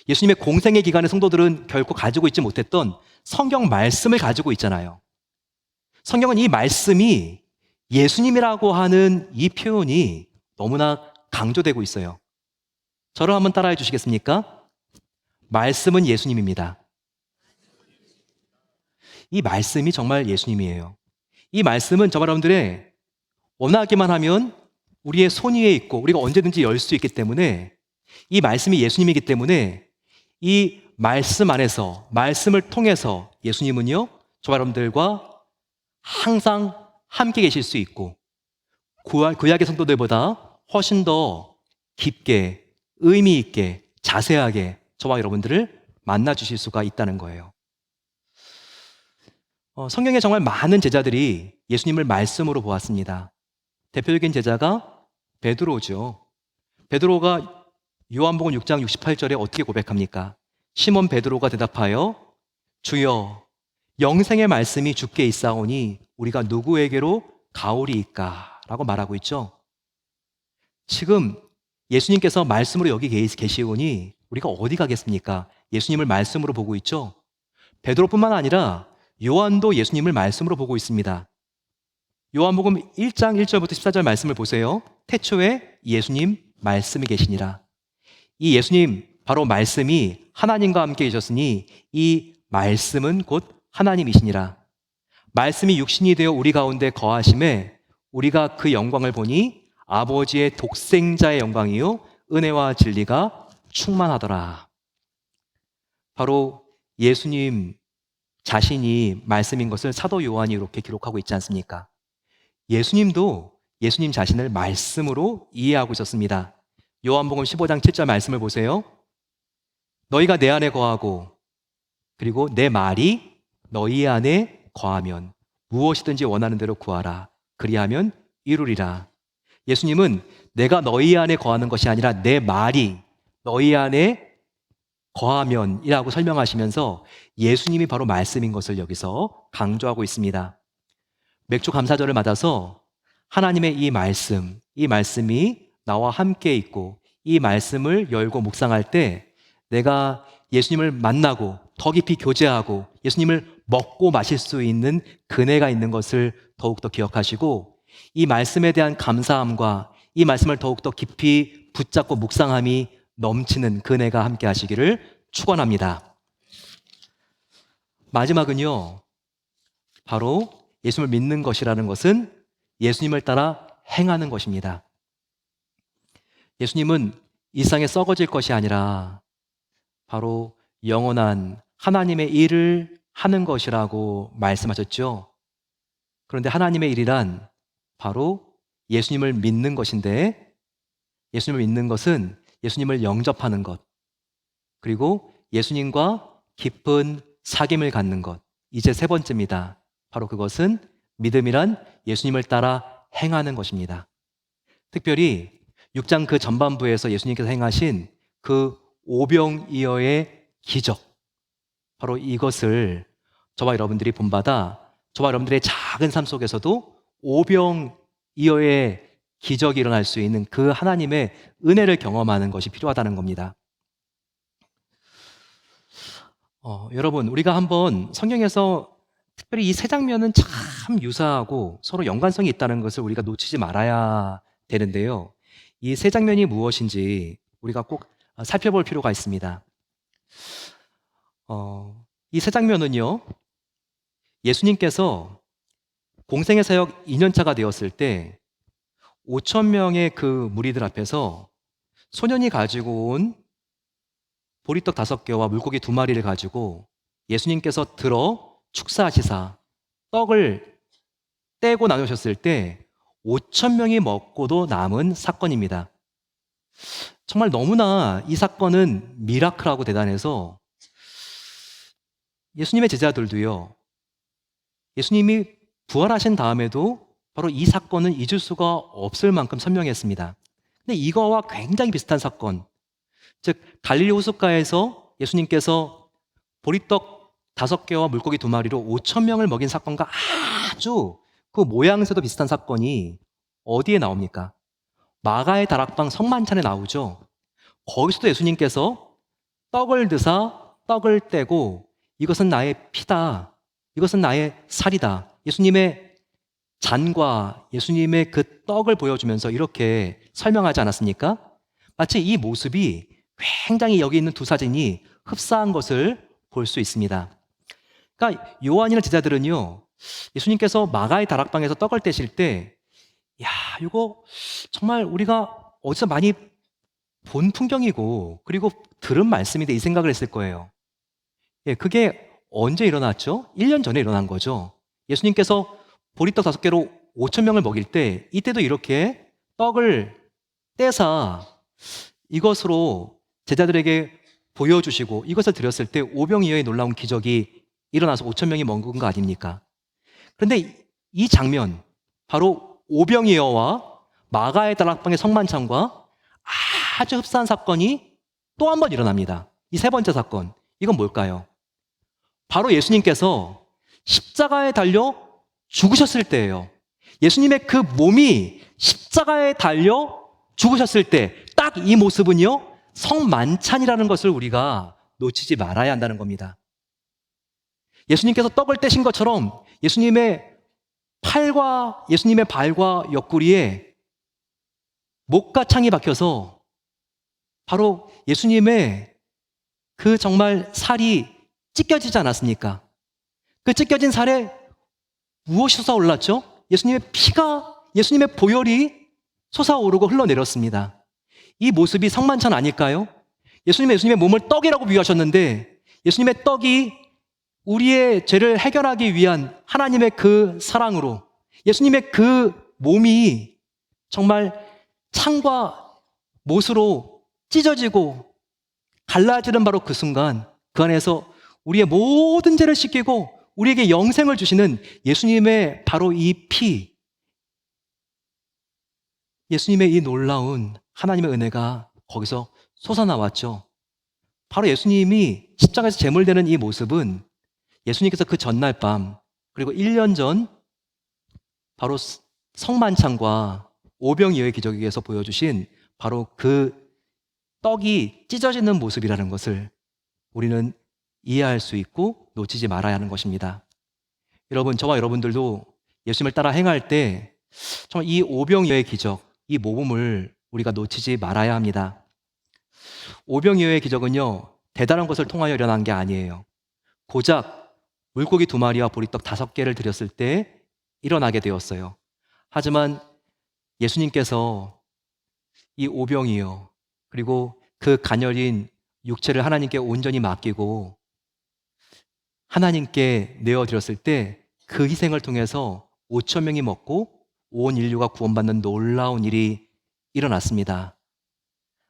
예수님의 공생의 기간의 성도들은 결코 가지고 있지 못했던 성경 말씀을 가지고 있잖아요. 성경은 이 말씀이 예수님이라고 하는 이 표현이 너무나 강조되고 있어요. 저를 한번 따라해 주시겠습니까? 말씀은 예수님입니다. 이 말씀이 정말 예수님이에요. 이 말씀은 저와 여러분들의 원하기만 하면 우리의 손 위에 있고 우리가 언제든지 열 수 있기 때문에, 이 말씀이 예수님이기 때문에 이 말씀 안에서, 말씀을 통해서 예수님은요, 저와 여러분들과 항상 함께 계실 수 있고 구약의 성도들보다 훨씬 더 깊게, 의미 있게, 자세하게 저와 여러분들을 만나 주실 수가 있다는 거예요. 성경에 정말 많은 제자들이 예수님을 말씀으로 보았습니다. 대표적인 제자가 베드로죠. 베드로가 요한복음 6장 68절에 어떻게 고백합니까? 시몬 베드로가 대답하여 주여, 영생의 말씀이 주께 있사오니 우리가 누구에게로 가오리이까? 라고 말하고 있죠. 지금 예수님께서 말씀으로 여기 계시오니 우리가 어디 가겠습니까? 예수님을 말씀으로 보고 있죠. 베드로뿐만 아니라 요한도 예수님을 말씀으로 보고 있습니다. 요한복음 1장 1절부터 14절 말씀을 보세요. 태초에 예수님 말씀이 계시니라. 이 예수님, 바로 말씀이 하나님과 함께 계셨으니 이 말씀은 곧 하나님이시니라. 말씀이 육신이 되어 우리 가운데 거하심에 우리가 그 영광을 보니 아버지의 독생자의 영광이요 은혜와 진리가 충만하더라. 바로 예수님 자신이 말씀인 것을 사도 요한이 이렇게 기록하고 있지 않습니까? 예수님도 예수님 자신을 말씀으로 이해하고 있었습니다. 요한복음 15장 7절 말씀을 보세요. 너희가 내 안에 거하고 그리고 내 말이 너희 안에 거하면 무엇이든지 원하는 대로 구하라. 그리하면 이루리라. 예수님은 내가 너희 안에 거하는 것이 아니라 내 말이 너희 안에 거하면이라고 설명하시면서 예수님이 바로 말씀인 것을 여기서 강조하고 있습니다. 맥주 감사절을 맞아서 하나님의 이 말씀이 나와 함께 있고 이 말씀을 열고 묵상할 때 내가 예수님을 만나고 더 깊이 교제하고 예수님을 먹고 마실 수 있는 은혜가 있는 것을 더욱더 기억하시고, 이 말씀에 대한 감사함과 이 말씀을 더욱더 깊이 붙잡고 묵상함이 넘치는 은혜가 함께 하시기를 축원합니다. 마지막은요, 바로 예수님을 믿는 것이라는 것은 예수님을 따라 행하는 것입니다. 예수님은 이 세상에 썩어질 것이 아니라 바로 영원한 하나님의 일을 하는 것이라고 말씀하셨죠. 그런데 하나님의 일이란 바로 예수님을 믿는 것인데, 예수님을 믿는 것은 예수님을 영접하는 것, 그리고 예수님과 깊은 사귐을 갖는 것. 이제 세 번째입니다. 바로 그것은 믿음이란 예수님을 따라 행하는 것입니다. 특별히 6장 그 전반부에서 예수님께서 행하신 그 오병이어의 기적, 바로 이것을 저와 여러분들이 본받아 저와 여러분들의 작은 삶 속에서도 오병이어의 기적이 일어날 수 있는 그 하나님의 은혜를 경험하는 것이 필요하다는 겁니다. 여러분, 우리가 한번 성경에서 특별히 이 세 장면은 참 유사하고 서로 연관성이 있다는 것을 우리가 놓치지 말아야 되는데요. 이 세 장면이 무엇인지 우리가 꼭 살펴볼 필요가 있습니다. 이 세 장면은요, 예수님께서 공생의 사역 2년차가 되었을 때 5천 명의 그 무리들 앞에서 소년이 가지고 온 보리떡 5개와 물고기 2마리를 가지고 예수님께서 들어 축사하시사 떡을 떼고 나누셨을 때 5천 명이 먹고도 남은 사건입니다. 정말 너무나 이 사건은 미라클하고 대단해서 예수님의 제자들도요, 예수님이 부활하신 다음에도 바로 이 사건은 잊을 수가 없을 만큼 선명했습니다. 근데 이거와 굉장히 비슷한 사건, 즉 갈릴리 호숫가에서 예수님께서 보리떡 5개와 물고기 2마리로 5천 명을 먹인 사건과 아주 그 모양새도 비슷한 사건이 어디에 나옵니까? 마가의 다락방 성만찬에 나오죠. 거기서도 예수님께서 떡을 드사 떡을 떼고 이것은 나의 피다, 이것은 나의 살이다, 예수님의 잔과 예수님의 그 떡을 보여주면서 이렇게 설명하지 않았습니까? 마치 이 모습이 굉장히 여기 있는 두 사진이 흡사한 것을 볼 수 있습니다. 그러니까 요한이나 제자들은요, 예수님께서 마가의 다락방에서 떡을 떼실 때, 야, 이거 정말 우리가 어디서 많이 본 풍경이고 그리고 들은 말씀인데 이 생각을 했을 거예요. 예, 그게 언제 일어났죠? 1년 전에 일어난 거죠. 예수님께서 보리떡 5개로 5천 명을 먹일 때 이때도 이렇게 떡을 떼사 이것으로 제자들에게 보여주시고 이것을 드렸을 때 오병이어의 놀라운 기적이 일어나서 5천 명이 먹은 거 아닙니까? 그런데 이 장면, 바로 오병이어와 마가의 다락방의 성만찬과 아주 흡사한 사건이 또 한 번 일어납니다. 이 세 번째 사건, 이건 뭘까요? 바로 예수님께서 십자가에 달려 죽으셨을 때예요. 예수님의 그 몸이 십자가에 달려 죽으셨을 때 딱 이 모습은요, 성만찬이라는 것을 우리가 놓치지 말아야 한다는 겁니다. 예수님께서 떡을 떼신 것처럼 예수님의 팔과 예수님의 발과 옆구리에 목과 창이 박혀서 바로 예수님의 그 정말 살이 찢겨지지 않았습니까? 그 찢겨진 살에 무엇이 솟아올랐죠? 예수님의 피가, 예수님의 보혈이 솟아오르고 흘러내렸습니다. 이 모습이 성만찬 아닐까요? 예수님의 몸을 떡이라고 비유하셨는데 예수님의 떡이 우리의 죄를 해결하기 위한 하나님의 그 사랑으로 예수님의 그 몸이 정말 창과 못으로 찢어지고 갈라지는 바로 그 순간, 그 안에서 우리의 모든 죄를 씻기고 우리에게 영생을 주시는 예수님의 바로 이 피, 예수님의 이 놀라운 하나님의 은혜가 거기서 솟아나왔죠. 바로 예수님이 십자가에서 제물되는 이 모습은 예수님께서 그 전날 밤, 그리고 1년 전 바로 성만찬과 오병이어의 기적에 의해서 보여주신 바로 그 떡이 찢어지는 모습이라는 것을 우리는 이해할 수 있고 놓치지 말아야 하는 것입니다. 여러분, 저와 여러분들도 예수님을 따라 행할 때 정말 이 오병이어의 기적, 이 모범을 우리가 놓치지 말아야 합니다. 오병이어의 기적은요, 대단한 것을 통하여 일어난 게 아니에요. 고작 물고기 2마리와 보리떡 5개를 드렸을 때 일어나게 되었어요. 하지만 예수님께서 이 오병이어, 그리고 그 가녀린 육체를 하나님께 온전히 맡기고 하나님께 내어드렸을 때 그 희생을 통해서 5천 명이 먹고 온 인류가 구원받는 놀라운 일이 일어났습니다.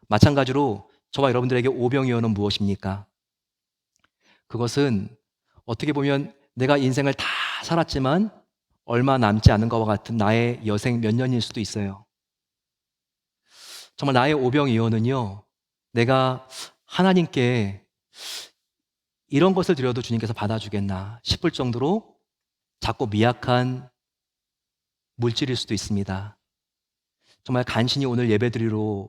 마찬가지로 저와 여러분들에게 오병이어는 무엇입니까? 그것은 어떻게 보면 내가 인생을 다 살았지만 얼마 남지 않은 것과 같은 나의 여생 몇 년일 수도 있어요. 정말 나의 오병이어는요, 내가 하나님께 이런 것을 드려도 주님께서 받아주겠나 싶을 정도로 작고 미약한 물질일 수도 있습니다. 정말 간신히 오늘 예배드리러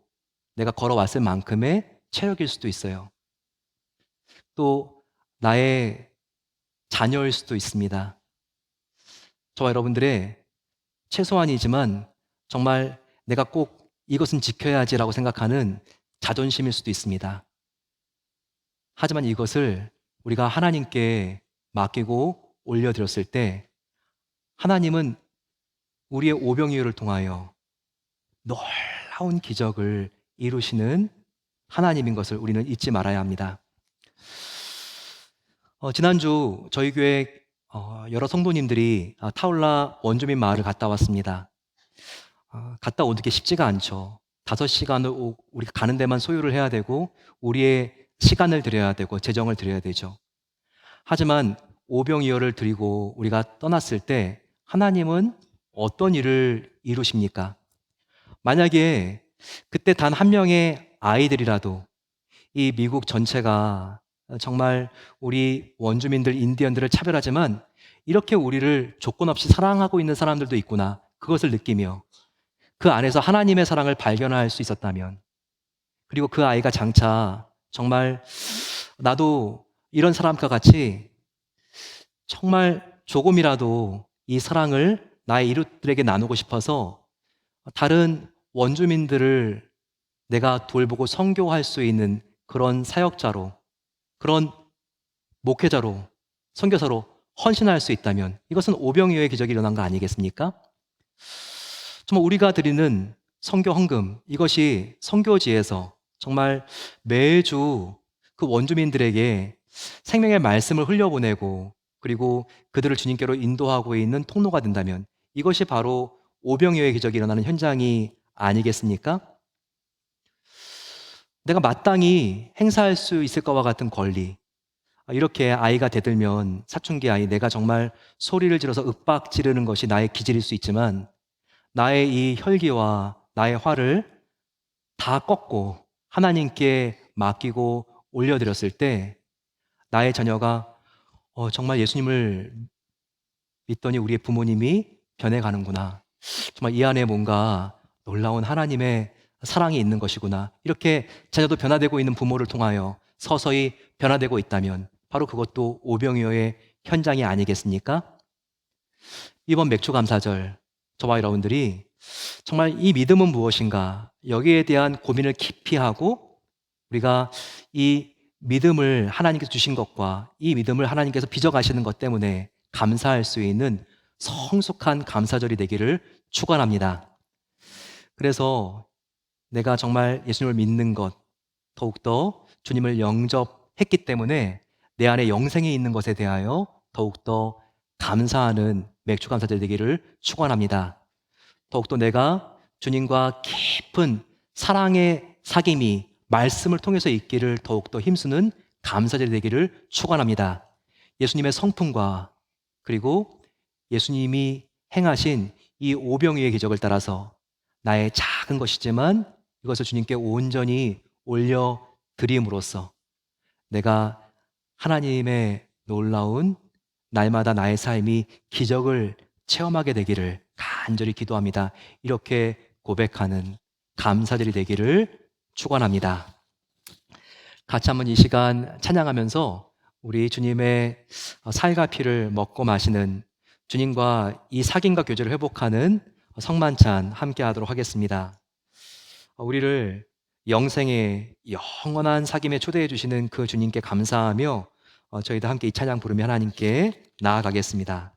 내가 걸어왔을 만큼의 체력일 수도 있어요. 또 나의 자녀일 수도 있습니다. 저와 여러분들의 최소한이지만 정말 내가 꼭 이것은 지켜야지라고 생각하는 자존심일 수도 있습니다. 하지만 이것을 우리가 하나님께 맡기고 올려드렸을 때 하나님은 우리의 오병이어를 통하여 놀라운 기적을 이루시는 하나님인 것을 우리는 잊지 말아야 합니다. 지난주 저희 교회 여러 성도님들이 타올라 원주민 마을을 갔다 왔습니다. 갔다 오는 게 쉽지가 않죠. 5시간을 우리가 가는 데만 소요를 해야 되고 우리의 시간을 들여야 되고 재정을 들여야 되죠. 하지만 오병이어를 드리고 우리가 떠났을 때 하나님은 어떤 일을 이루십니까? 만약에 그때 단 한 명의 아이들이라도 이 미국 전체가 정말 우리 원주민들, 인디언들을 차별하지만 이렇게 우리를 조건 없이 사랑하고 있는 사람들도 있구나, 그것을 느끼며 그 안에서 하나님의 사랑을 발견할 수 있었다면, 그리고 그 아이가 장차 정말 나도 이런 사람과 같이 정말 조금이라도 이 사랑을 나의 이웃들에게 나누고 싶어서 다른 원주민들을 내가 돌보고 선교할 수 있는 그런 사역자로, 그런 목회자로, 선교사로 헌신할 수 있다면 이것은 오병이어의 기적이 일어난 거 아니겠습니까? 정말 우리가 드리는 선교 헌금, 이것이 선교지에서 정말 매주 그 원주민들에게 생명의 말씀을 흘려보내고 그리고 그들을 주님께로 인도하고 있는 통로가 된다면 이것이 바로 오병이어의 기적이 일어나는 현장이 아니겠습니까? 내가 마땅히 행사할 수 있을 것과 같은 권리, 이렇게 아이가 대들면 사춘기 아이, 내가 정말 소리를 지르서 윽박 지르는 것이 나의 기질일 수 있지만 나의 이 혈기와 나의 화를 다 꺾고 하나님께 맡기고 올려드렸을 때 나의 자녀가 정말 예수님을 믿더니 우리의 부모님이 변해가는구나, 정말 이 안에 뭔가 놀라운 하나님의 사랑이 있는 것이구나, 이렇게 자녀도 변화되고 있는 부모를 통하여 서서히 변화되고 있다면 바로 그것도 오병이어의 현장이 아니겠습니까? 이번 맥주감사절 저와 여러분들이 정말 이 믿음은 무엇인가, 여기에 대한 고민을 깊이 하고 우리가 이 믿음을 하나님께서 주신 것과 이 믿음을 하나님께서 빚어가시는 것 때문에 감사할 수 있는 성숙한 감사절이 되기를 축원합니다. 그래서 내가 정말 예수님을 믿는 것, 더욱더 주님을 영접했기 때문에 내 안에 영생이 있는 것에 대하여 더욱더 감사하는 맥주감사절 되기를 축원합니다. 더욱더 내가 주님과 깊은 사랑의 사귐이 말씀을 통해서 있기를 더욱더 힘쓰는 감사절이 되기를 축원합니다. 예수님의 성품과 그리고 예수님이 행하신 이 오병이어의 기적을 따라서 나의 작은 것이지만 이것을 주님께 온전히 올려드림으로써 내가 하나님의 놀라운 날마다 나의 삶이 기적을 체험하게 되기를 간절히 기도합니다. 이렇게 고백하는 감사절이 되기를 축원합니다. 같이 한번 이 시간 찬양하면서 우리 주님의 살과 피를 먹고 마시는, 주님과 이 사귐과 교제를 회복하는 성만찬 함께 하도록 하겠습니다. 우리를 영생의 영원한 사귐에 초대해 주시는 그 주님께 감사하며 저희도 함께 이 찬양 부르며 하나님께 나아가겠습니다.